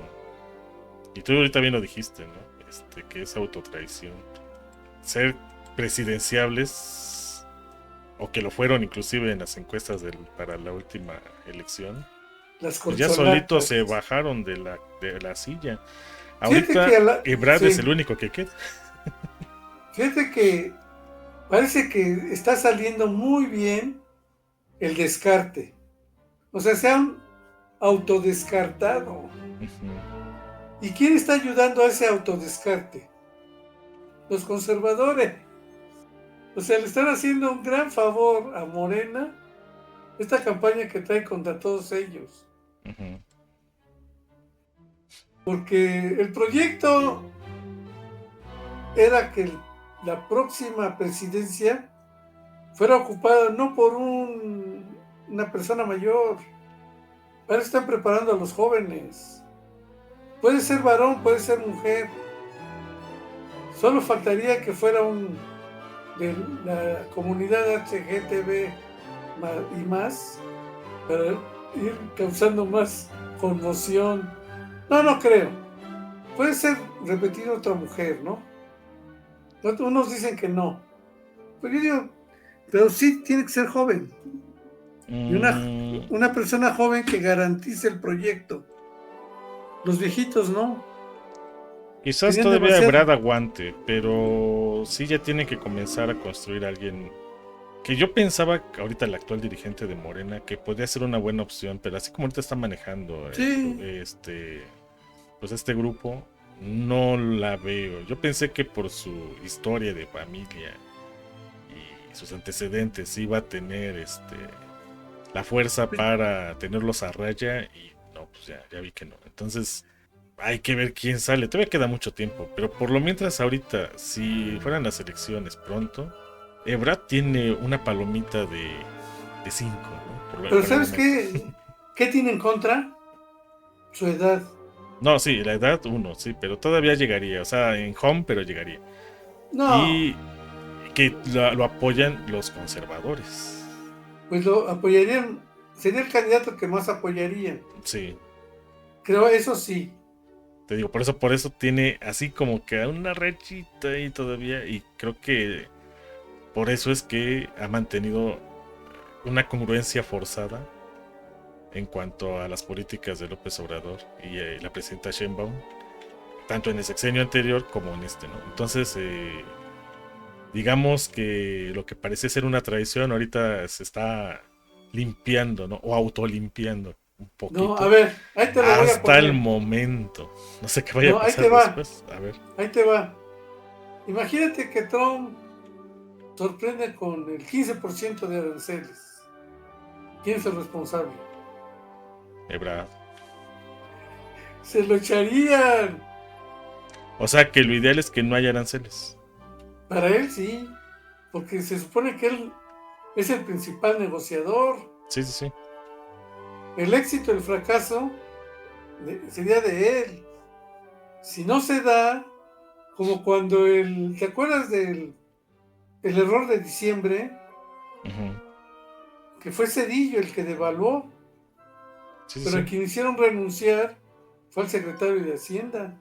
y tú ahorita bien lo dijiste, ¿no? Que es autotraición, ser presidenciables, o que lo fueron inclusive en las encuestas para la última elección, Las pues ya solitos corcholatas. se bajaron de la silla. Fíjate Ahorita que Ebrard es el sí, único que queda. fíjate que parece que está saliendo muy bien el descarte. O sea, se han autodescartado. Ujú, ¿Y quién está ayudando a ese autodescarte? Los conservadores. O sea, le están haciendo un gran favor a Morena esta campaña que trae contra todos ellos. ujú. Porque el proyecto era que la próxima presidencia fuera ocupada no por una persona mayor. Ahora están preparando a los jóvenes. Puede ser varón, puede ser mujer. Solo faltaría que fuera de la comunidad HGTB y más para ir causando más conmoción. No, no creo. Puede ser repetir otra mujer, ¿no? Unos dicen que no. Pero yo digo, pero sí tiene que ser joven. Y Mm, una persona joven que garantice el proyecto. Los viejitos no. Quizás Serían todavía demasiado. Ebrard aguante, pero sí ya tiene que comenzar a construir a alguien que yo pensaba que ahorita el actual dirigente de Morena que podría ser una buena opción, pero así como ahorita está manejando Sí. pues este grupo, no la veo. Yo pensé que por su historia de familia y sus antecedentes iba a tener la fuerza para tenerlos a raya y no, pues ya vi que no. Entonces hay que ver quién sale. Todavía queda mucho tiempo, pero por lo mientras ahorita, si fueran las elecciones pronto, Ebrard tiene una palomita de 5, ¿no? Pero Por el ¿sabes momento. qué? ¿Qué tiene en contra? Su edad. No, sí, la edad uno, sí, pero todavía llegaría. O sea, en home, pero llegaría. No, Y que lo apoyan los conservadores. pues lo apoyarían. Sería el candidato que más apoyarían. Sí, Creo, eso sí. te digo, por eso tiene así como que una rechita ahí todavía. Y creo que por eso es que ha mantenido una congruencia forzada en cuanto a las políticas de López Obrador y la presidenta Sheinbaum, tanto en el sexenio anterior como en este, ¿no? Entonces, digamos que lo que parece ser una traición ahorita se está limpiando, ¿no? O autolimpiando un No, a poquito ver, ahí te lo voy a hasta el poner. momento. No sé qué vaya a No, ahí pasar te va, después. A ver. ahí te va. Imagínate que Trump sorprende con el 15% de aranceles. ¿Quién es el responsable? Ebrard. Se lo echarían. O sea que lo ideal es que no haya aranceles. Para él sí, porque se supone que él es el principal negociador. Sí, sí, sí. El éxito, el fracaso sería de él. Si no se da, como cuando ¿te acuerdas del el error de diciembre? Ujú. Que fue Cedillo el que devaluó, Sí, sí, pero a sí. quien hicieron renunciar fue al secretario de Hacienda,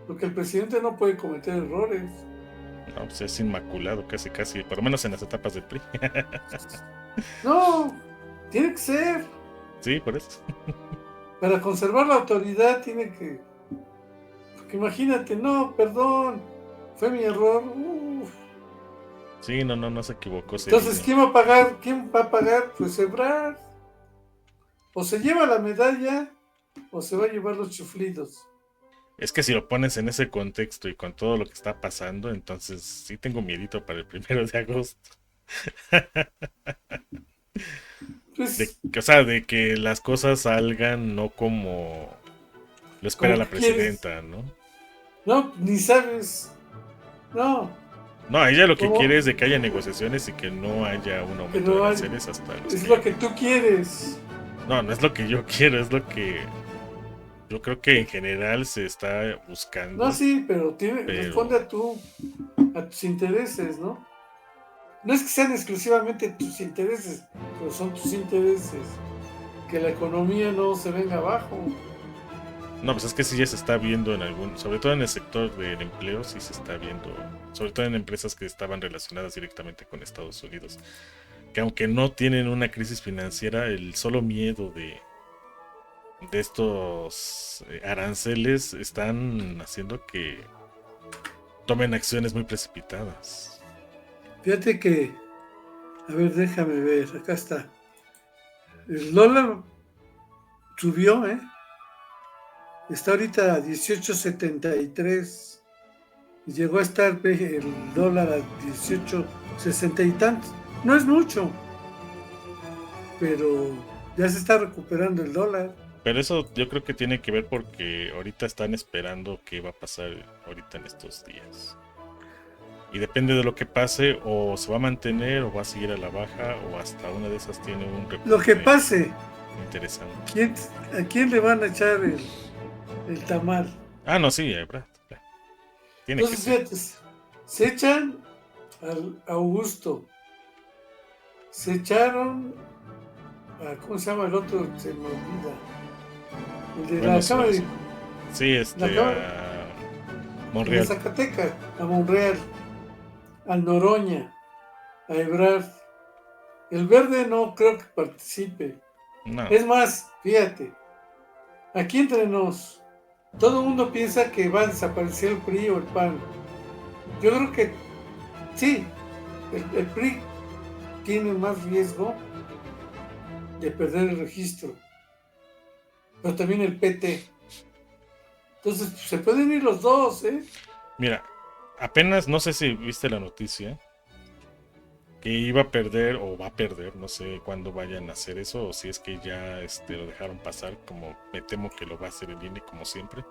porque el presidente no puede cometer errores. No, pues es inmaculado, casi, casi. Por lo menos en las etapas del PRI. No, tiene que ser. Sí, por eso. Para conservar la autoridad tiene que. Porque imagínate, no, perdón, fue mi error. Uf. Sí, no, no, no se equivocó Entonces, Cedillo. ¿quién va a pagar? ¿Quién va a pagar? Pues Ebrard. O se lleva la medalla o se va a llevar los chuflidos. Es que si lo pones en ese contexto y con todo lo que está pasando, entonces sí tengo miedito para el 1 de agosto. Pues, O sea, de que las cosas salgan no como lo espera como la que quieres. presidenta, ¿no? No, ni sabes. No, No, ella lo que quiere como es de que haya negociaciones y que no haya un que aumento de no hay. aranceles hasta los Es que... lo que tú quieres. No, no es lo que yo quiero, es lo que yo creo que en general se está No, buscando, sí, pero responde pero... a tus intereses, ¿no? No es que sean exclusivamente tus intereses, pero son tus intereses. Que la economía no se venga abajo. No, pues es que sí ya se está viendo en algún, sobre todo en el sector del empleo, sí se está viendo, sobre todo en empresas que estaban relacionadas directamente con Estados Unidos, que aunque no tienen una crisis financiera, el solo miedo de estos aranceles están haciendo que tomen acciones muy precipitadas. Fíjate que, a ver, déjame ver, acá está. El dólar subió, ¿eh? Está ahorita a 18.73 y llegó a estar el dólar a 18.60 y tantos. No es mucho, pero ya se está recuperando el dólar. Pero eso yo creo que tiene que ver porque ahorita están esperando qué va a pasar ahorita en estos días. Y depende de lo que pase, o se va a mantener, o va a seguir a la baja, o hasta una de esas tiene un Lo que repunte pase, interesante. ¿a quién le van a echar el tamal? Ah, no, sí, Brad. Tiene que Entonces, ser. fíjate, se echan al Augusto, se echaron ¿cómo se llama el otro? Se me olvida. El de Bueno, la Cámara de, sí, la Cámara, el de Monreal. Zacatecas, a Monreal, al Noroña, a Ebrard. El verde no creo que participe. No, Es más, fíjate, aquí entre nos, todo el mundo piensa que va a desaparecer el PRI o el PAN. Yo creo que sí, el PRI tiene más riesgo de perder el registro, pero también el PT. Entonces, pues, se pueden ir los dos, ¿eh? mira, apenas, no sé si viste la noticia, que iba a perder o va a perder, no sé cuándo vayan a hacer eso, o si es que ya lo dejaron pasar, como me temo que lo va a hacer el INE como siempre,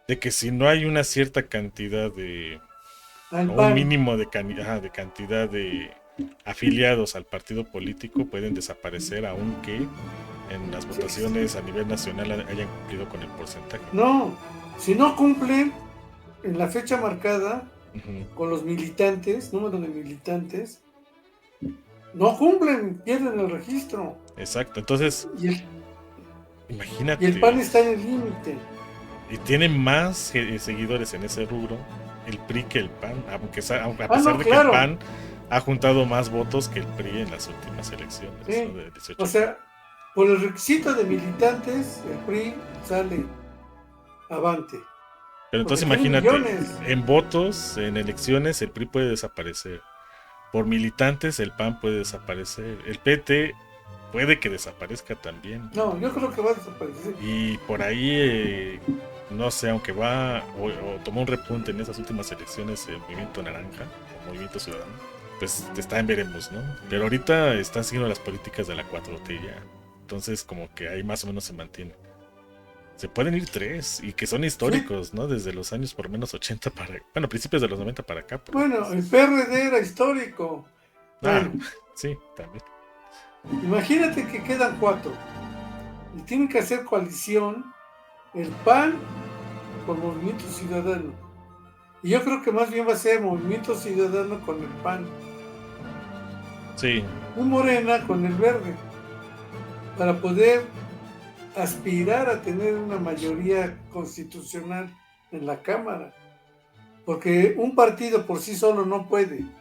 de que si no hay una cierta cantidad de, Al o un PAN. mínimo de cantidad de afiliados al partido político, pueden desaparecer, aunque en las votaciones a nivel nacional hayan cumplido con el porcentaje. No, si no cumplen en la fecha marcada Ujú. con los militantes, número de militantes, no cumplen, pierden el registro. Exacto, entonces Y el, y el imagínate, PAN está en el límite. y tiene más seguidores en ese rubro el PRI que el PAN, aunque a Ah, pesar no, de que el claro. PAN ha juntado más votos que el PRI en las últimas elecciones, ¿no? Sí. De 18 O sea, por el requisito de militantes, el PRI sale avante. Pero Porque entonces son imagínate, millones. en votos, en elecciones, el PRI puede desaparecer. Por militantes, el PAN puede desaparecer. El PT puede que desaparezca también. No, yo creo que va a desaparecer. Y por ahí, no sé, aunque va o tomó un repunte en esas últimas elecciones el Movimiento Naranja, o Movimiento Ciudadano, pues está en veremos, ¿no? Pero ahorita están siguiendo las políticas de la 4T ya. Entonces como que ahí más o menos se mantiene. Se pueden ir tres, y que son Sí. históricos, ¿no? Desde los años por lo menos 80 para... Bueno, principios de los 90 para acá, porque Bueno, el pues... PRD era histórico. Ah, Bueno, sí, también. imagínate que quedan cuatro y tienen que hacer coalición el PAN con Movimiento Ciudadano. Y yo creo que más bien va a ser Movimiento Ciudadano con el PAN, Sí, un Morena con el Verde, para poder aspirar a tener una mayoría constitucional en la Cámara. Porque un partido por sí solo no puede,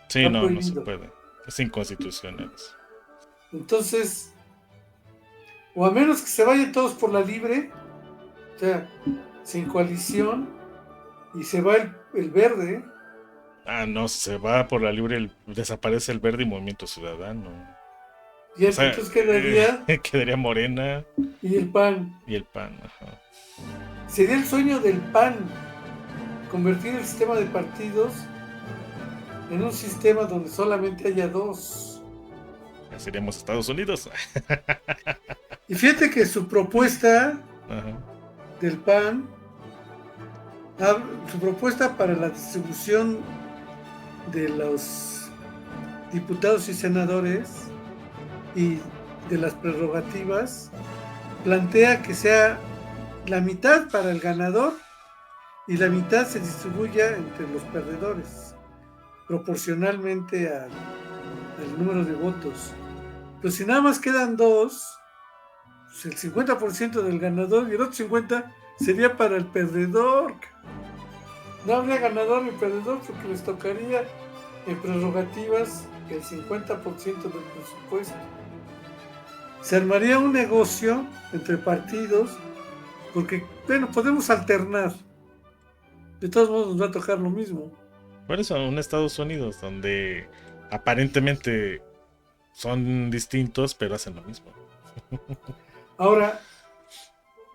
sí, está no, no se prohibido. puede. Es inconstitucional eso. Entonces, o a menos que se vayan todos por la libre, o sea, sin coalición, y se va el verde, Ah, no, se va por la libre, desaparece el Verde y Movimiento Ciudadano. y O sea, entonces quedaría, quedaría Morena y el PAN. y el PAN. Ajá. Sería el sueño del PAN, convertir el sistema de partidos en un sistema donde solamente haya dos. Ya seríamos Estados Unidos. Y fíjate que su propuesta Ajá. del PAN, su propuesta para la distribución de los diputados y senadores y de las prerrogativas, plantea que sea la mitad para el ganador y la mitad se distribuya entre los perdedores, proporcionalmente al número de votos. Pero si nada más quedan dos, pues el 50% del ganador y el otro 50% sería para el perdedor. No habría ganador ni perdedor porque les tocaría en prerrogativas el 50% del presupuesto. Se armaría un negocio entre partidos porque, bueno, podemos alternar. De todos modos nos va a tocar lo mismo. Por eso, un Estados Unidos donde aparentemente son distintos, pero hacen lo mismo. Ahora,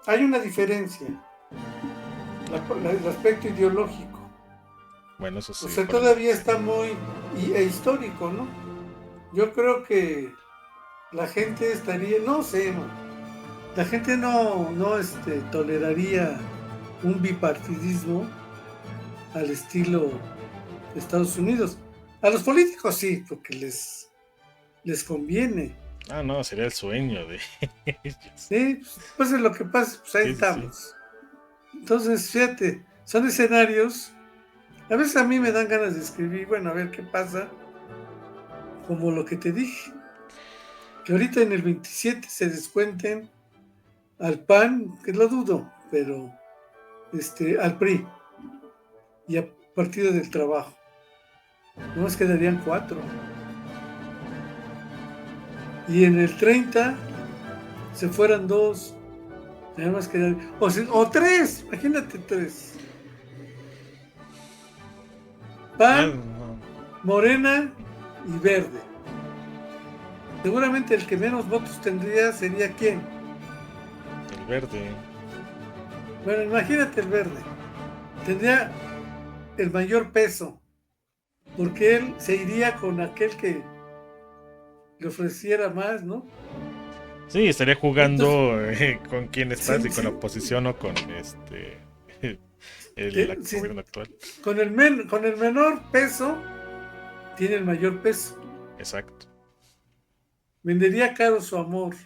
hay una diferencia, el aspecto ideológico. Bueno, eso O sí, sea, por el... todavía está muy histórico, ¿no? Yo creo que la gente estaría, no sé, man, la gente no toleraría un bipartidismo al estilo de Estados Unidos. A los políticos sí, porque les conviene. Ah, no, sería el sueño de ellos. Sí, pues es lo que pasa, pues ahí Sí, sí, sí. estamos. Entonces, fíjate, son escenarios. A veces a mí me dan ganas de escribir, bueno, a ver qué pasa, como lo que te dije, que ahorita en el 27 se descuenten al PAN, que lo dudo, pero al PRI y a Partido del Trabajo. No más quedarían cuatro. Y en el 30 se fueran dos. Nada más quedarían. O tres, imagínate tres. No, PAN, no, Morena y Verde. Seguramente el que menos votos tendría sería quién. el Verde. Bueno, imagínate el Verde. Tendría el mayor peso, porque él se iría con aquel que le ofreciera más, ¿no? Sí, estaría Entonces, jugando con quién estás, sí, y con la sí, oposición o con el sí, gobierno actual. con el menor peso tiene el mayor peso. Exacto. Vendería caro su amor.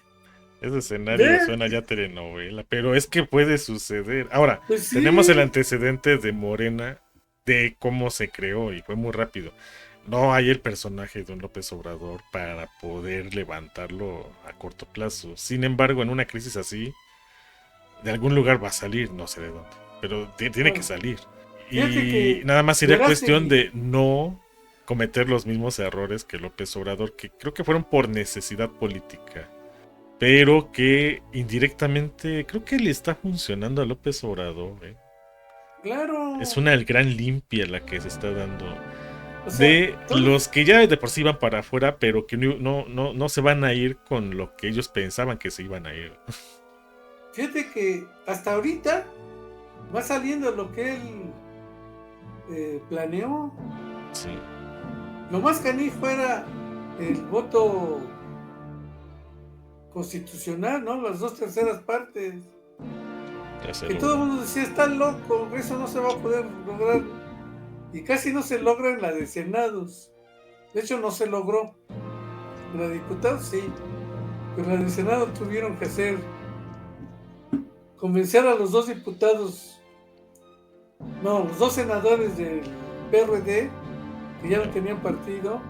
Ese escenario ¿Ve? suena ya a telenovela, pero es que puede suceder. Ahora, Pues tenemos el sí. antecedente de Morena, de cómo se creó, y fue muy rápido. No hay el personaje de un López Obrador para poder levantarlo a corto plazo. Sin embargo, en una crisis así, de algún lugar va a salir, no sé de dónde, pero tiene que Bueno, salir. fíjate Y que nada más sería cuestión Verástegui, de no cometer los mismos errores que López Obrador, que creo que fueron por necesidad política, pero que indirectamente creo que le está funcionando a López Obrador. Claro. Es una gran limpia la que se está dando O sea, de los que ya de por sí van para afuera, pero que no se van a ir con lo que ellos pensaban que se iban a ir. fíjate que hasta ahorita va saliendo lo que él planeó. Sí, Lo más canijo era el voto constitucional, ¿no? Las 2/3 partes. ya se Que todo el logró. mundo decía, está loco, eso no se va a poder lograr. Y casi no se logra en la de senados. De hecho, no se logró. En la de diputados sí. Pero en la de senado tuvieron que convencer a los 2 diputados, no, los 2 senadores del PRD, que ya no tenían partido,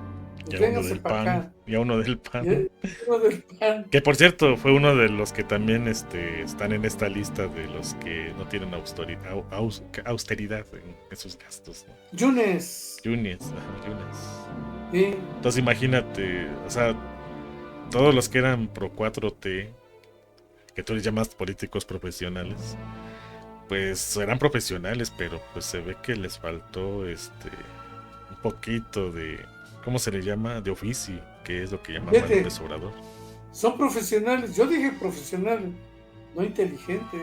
pues Ya uno vénganse del para PAN, acá. ya uno del Y PAN. uno del PAN. Que por cierto, fue uno de los que también están en esta lista de los que no tienen austeridad en sus gastos, ¿no? Yunes. Yunes, ajá, Yunes. Sí. Entonces imagínate, o sea, todos los que eran pro 4T, que tú les llamas políticos profesionales, pues eran profesionales, pero pues se ve que les faltó un poquito de, ¿cómo se le llama? De oficio, que es lo que llamaba Fíjate, López Obrador. son profesionales. Yo dije profesionales, no inteligentes.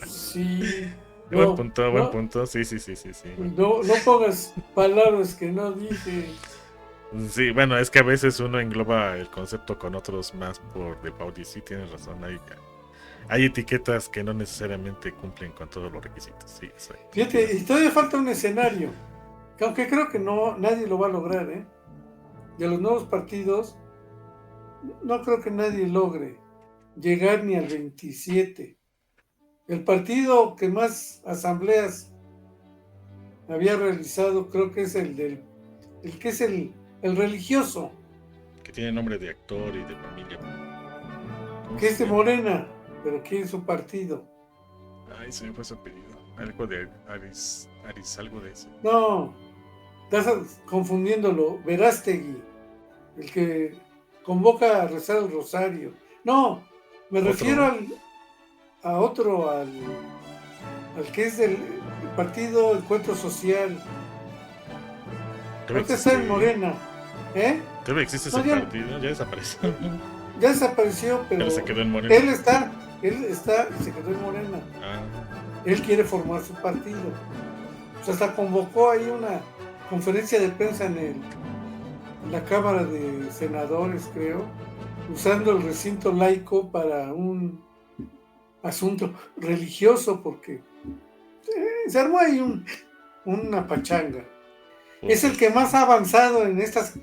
Sí. No, Buen no, punto, sí, sí, sí, sí, sí. no pongas palabras que no dije. Sí, bueno, es que a veces uno engloba el concepto con otros más por default y sí tienes razón, hay etiquetas que no necesariamente cumplen con todos los requisitos, sí, exacto. Fíjate, y todavía falta un escenario, que aunque creo que no, nadie lo va a lograr, ¿eh? De los nuevos partidos, no creo que nadie logre llegar ni al 27. El partido que más asambleas había realizado, creo que es el que es el religioso, Que tiene nombre de actor y de familia. ¿Cómo que se es de llama? Morena, pero quiere su partido. Ay, se me fue su apellido. Algo de algo de eso. No, estás confundiéndolo. Verástegui, el que convoca a rezar el rosario. No, me refiero Otro, a otro, al que es del partido Encuentro Social. todavía Ahorita está en existe, Morena. ¿Eh? todavía existe ese No, ya, partido, ya desapareció. ya desapareció, Pero pero se quedó en Morena. él está y se quedó en Morena. Ah, Él quiere formar su partido. Pues hasta convocó ahí una conferencia de prensa en la Cámara de Senadores, creo, usando el recinto laico para un asunto religioso, porque se armó ahí una pachanga. pues Es sí. el que más ha avanzado en estas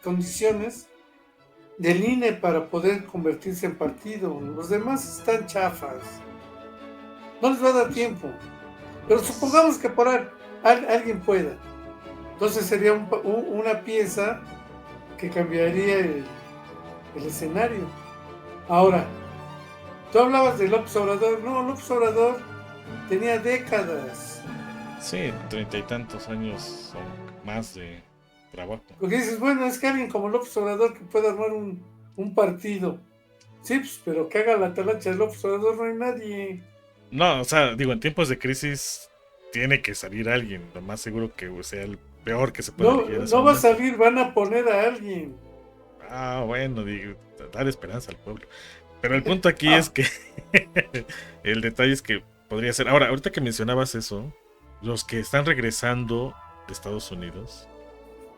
condiciones del INE para poder convertirse en partido. Los demás están chafas. No les va a dar tiempo. Pero supongamos que por alguien pueda. Entonces sería una pieza que cambiaría el escenario. Ahora, tú hablabas de López Obrador. No, López Obrador tenía décadas. Sí, 30 y tantos años o más de trabajo. Porque dices, bueno, es que alguien como López Obrador que pueda armar un partido. Sí, pues, pero que haga la talacha de López Obrador no hay nadie. No, o sea, digo, en tiempos de crisis tiene que salir alguien. Lo más seguro que sea el peor que se pueda No, elegir en ese no va a momento. salir, van a poner a alguien. Ah, bueno, digo, dar esperanza al pueblo. Pero el punto aquí es Ah, que el detalle es que podría ser. Ahora, ahorita que mencionabas eso, los que están regresando de Estados Unidos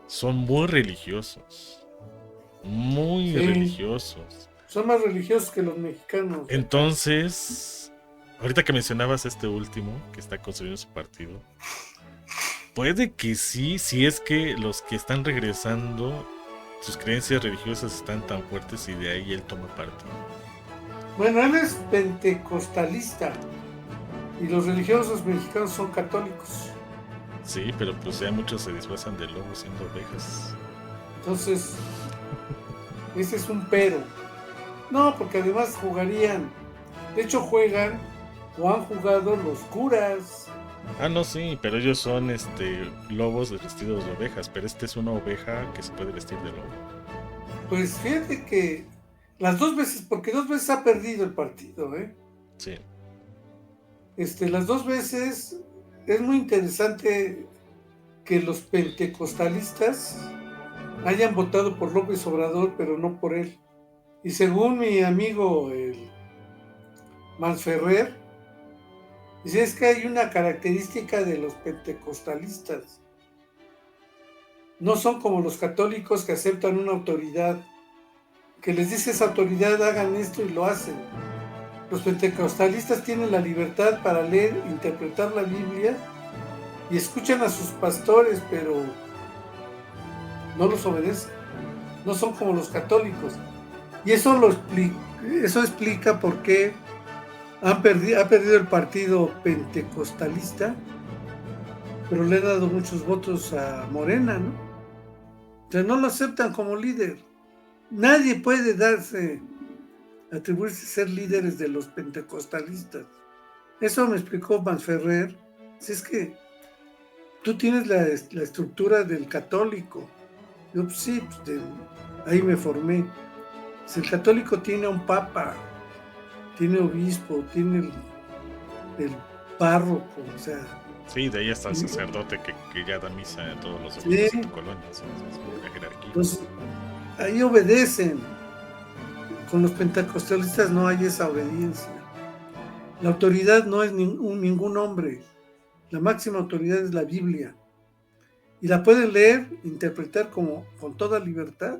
son muy religiosos. Muy sí, religiosos. son más religiosos que los mexicanos de acá. Entonces, ahorita que mencionabas este último, que está construyendo su partido, puede que sí, si es que los que están regresando, sus creencias religiosas están tan fuertes y de ahí él toma partido. Bueno, él es pentecostalista y los religiosos mexicanos son católicos. Sí, pero pues ya muchos se disfrazan de lobos siendo ovejas. Entonces, ese es un pero. No, porque además jugarían, de hecho juegan o han jugado los curas. Ah, no, sí, pero ellos son lobos vestidos de ovejas, pero esta es una oveja que se puede vestir de lobo. Pues fíjate que las 2 veces, porque 2 veces ha perdido el partido, ¿eh? Sí. Las dos veces es muy interesante que los pentecostalistas hayan votado por López Obrador, pero no por él. Y según mi amigo el Mansferrer, dice es que hay una característica de los pentecostalistas. No son como los católicos que aceptan una autoridad, que les dice esa autoridad hagan esto y lo hacen. Los pentecostalistas tienen la libertad para leer, interpretar la Biblia y escuchan a sus pastores, pero no los obedecen. No son como los católicos. Y eso explica por qué ha perdido el partido pentecostalista, pero le ha dado muchos votos a Morena, ¿no? O sea, no lo aceptan como líder. Nadie puede atribuirse a ser líderes de los pentecostalistas. Eso me explicó Mansferrer. Si es que tú tienes la estructura del católico. Yo, pues sí, pues ahí me formé. Si el católico tiene un papa, tiene obispo, tiene el párroco, o sea. Sí, de ahí hasta el sacerdote que ya da misa en todos los domingos en tu colonia. Es la jerarquía. Pues ahí obedecen. Con los pentecostalistas no hay esa obediencia. La autoridad no es ningún hombre. La máxima autoridad es la Biblia. Y la pueden leer, interpretar con toda libertad.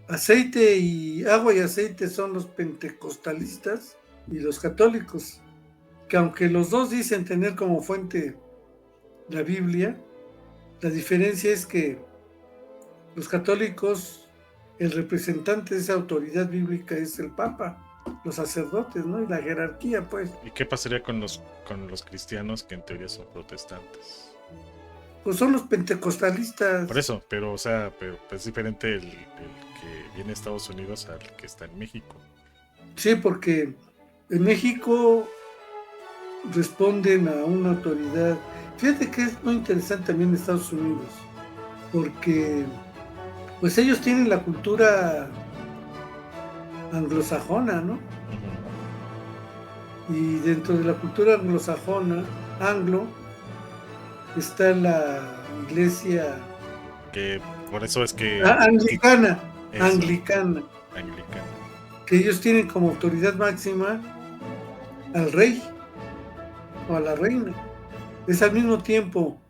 Agua y aceite son los pentecostalistas y los católicos, que aunque los dos dicen tener como fuente la Biblia, la diferencia es que los católicos, el representante de esa autoridad bíblica es el Papa, los sacerdotes, ¿no? Y la jerarquía, pues. ¿Y qué pasaría con los cristianos que en teoría son protestantes? Pues son los pentecostalistas. Por eso, pero es diferente el que viene de Estados Unidos al que está en México. Sí, porque en México responden a una autoridad. Fíjate que es muy interesante también en Estados Unidos, porque pues ellos tienen la cultura anglosajona, ¿no? Uh-huh. Y dentro de la cultura anglosajona, está la iglesia que por eso es que anglicana, que ellos tienen como autoridad máxima al rey o a la reina. Es al mismo tiempo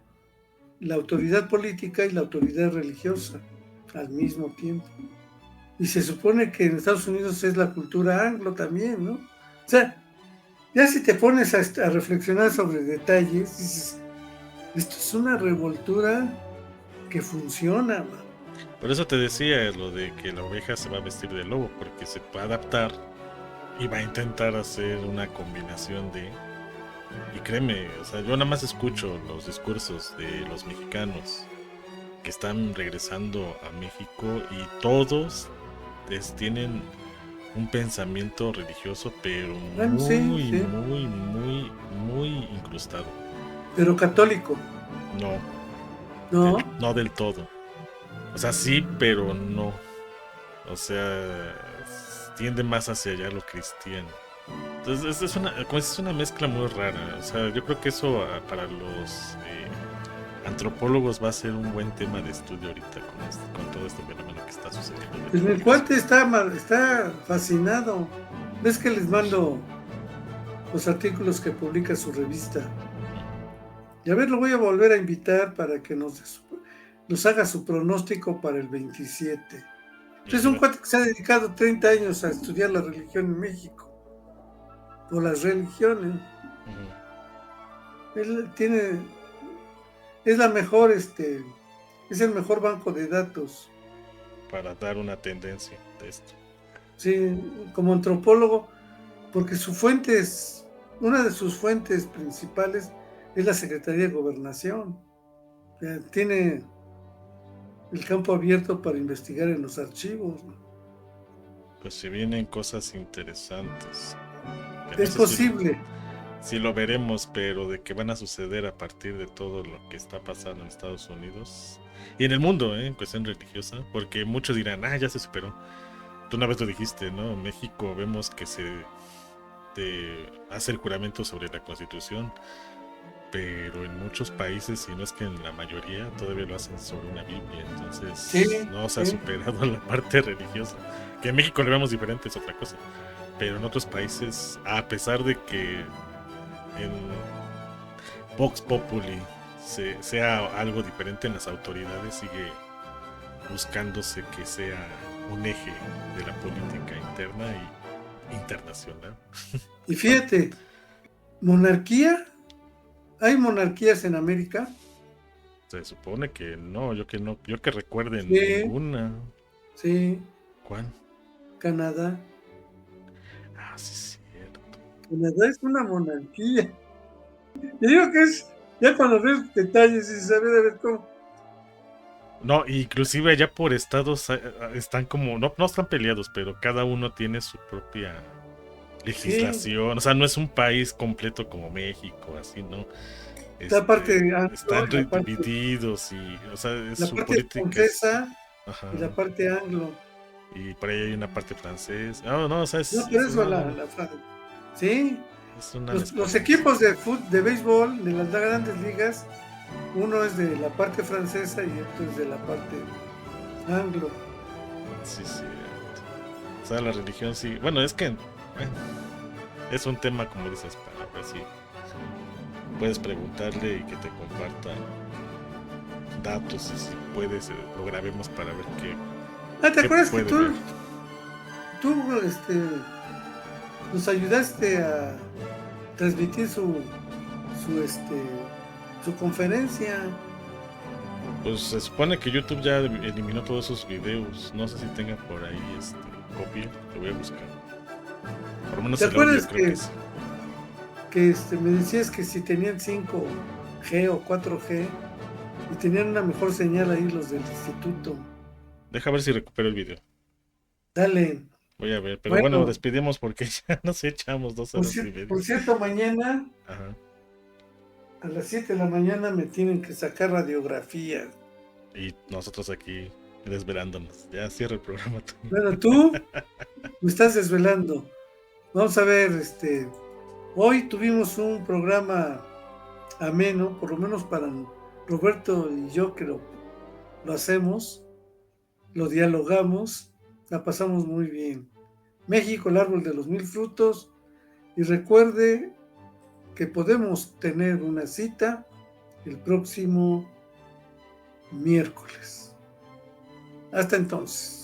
la autoridad política y la autoridad religiosa al mismo tiempo. Y se supone que en Estados Unidos es la cultura anglo también, ¿no? O sea, ya si te pones a reflexionar sobre detalles, dices, esto es una revoltura que funciona, man. Por eso te decía lo de que la oveja se va a vestir de lobo, porque se puede adaptar y va a intentar hacer una combinación de... Y créeme, o sea, yo nada más escucho los discursos de los mexicanos que están regresando a México y todos tienen un pensamiento religioso, pero muy incrustado. Pero católico. No del todo. O sea, sí, pero no. O sea, tiende más hacia allá lo cristiano. Entonces es una mezcla muy rara. O sea, yo creo que eso para los antropólogos va a ser un buen tema de estudio ahorita con todo este fenómeno que está sucediendo. Pues mi cuate está fascinado. ¿Ves que les mando los artículos que publica su revista? Y a ver, lo voy a volver a invitar para que nos haga su pronóstico para el 27. Es un cuate que se ha dedicado 30 años a estudiar la religión en México. O las religiones. Él es la mejor, es el mejor banco de datos. Para dar una tendencia de esto. Sí, como antropólogo, porque una de sus fuentes principales es la Secretaría de Gobernación. Tiene el campo abierto para investigar en los archivos. Pues se vienen cosas interesantes. Es posible. Si lo veremos, pero de que van a suceder a partir de todo lo que está pasando en Estados Unidos y en el mundo, en cuestión religiosa, porque muchos dirán, ya se superó. Tú una vez lo dijiste, ¿no? En México vemos que hace el juramento sobre la Constitución, pero en muchos países, si no es que en la mayoría, todavía lo hacen sobre una Biblia. Entonces Sí, no se ha sí. superado la parte religiosa. Que en México lo vemos diferente, es otra cosa. Pero en otros países, a pesar de que en Vox Populi sea algo diferente en las autoridades, sigue buscándose que sea un eje de la política interna y internacional. Y fíjate, monarquía, ¿hay monarquías en América? Se supone que no, yo que recuerde Sí, ninguna. sí, ¿Cuál? Canadá. Ah, sí, es cierto. Canadá es una monarquía. Yo digo que es, ya cuando ves detalles y sabes de ver cómo. No, inclusive allá por estados están como, no están peleados, pero cada uno tiene su propia Sí, legislación. O sea, no es un país completo como México, así, ¿no? la parte anglo Están y divididos y, o sea, la su parte política es, francesa ajá, y la parte anglo. y por ahí hay una parte francesa. No, no, o sea, No, por eso no, sí, es una los mezcolanza. equipos de béisbol de las grandes ligas, uno es de la parte francesa y otro es de la parte anglo. Sí, sí. O sea, la religión sí. Bueno, es que, bueno, es un tema, como dices, para ver si puedes preguntarle y que te comparta datos y si puedes, lo grabemos para ver Ah, ¿te qué acuerdas que puede ver. tú nos ayudaste a transmitir su, este, su conferencia? Pues se supone que YouTube ya eliminó todos esos videos. No sé si tenga por ahí copia. Lo voy a buscar. Por lo menos ¿Te el audio acuerdas creo que sí. que me decías que si tenían 5G o 4G y tenían una mejor señal ahí los del instituto? Deja ver si recupero el video. Dale. Voy a ver. Pero bueno, Bueno, despedimos porque ya nos echamos 2 horas y media. por cierto, mañana Ajá. a las 7 de la mañana me tienen que sacar radiografía. Y nosotros aquí desvelándonos. Ya cierra el programa tú. Bueno, tú me estás desvelando. Vamos a ver, hoy tuvimos un programa ameno, por lo menos para Roberto y yo que lo hacemos, lo dialogamos, la pasamos muy bien. México, el árbol de los mil frutos, y recuerde que podemos tener una cita el próximo miércoles. Hasta entonces.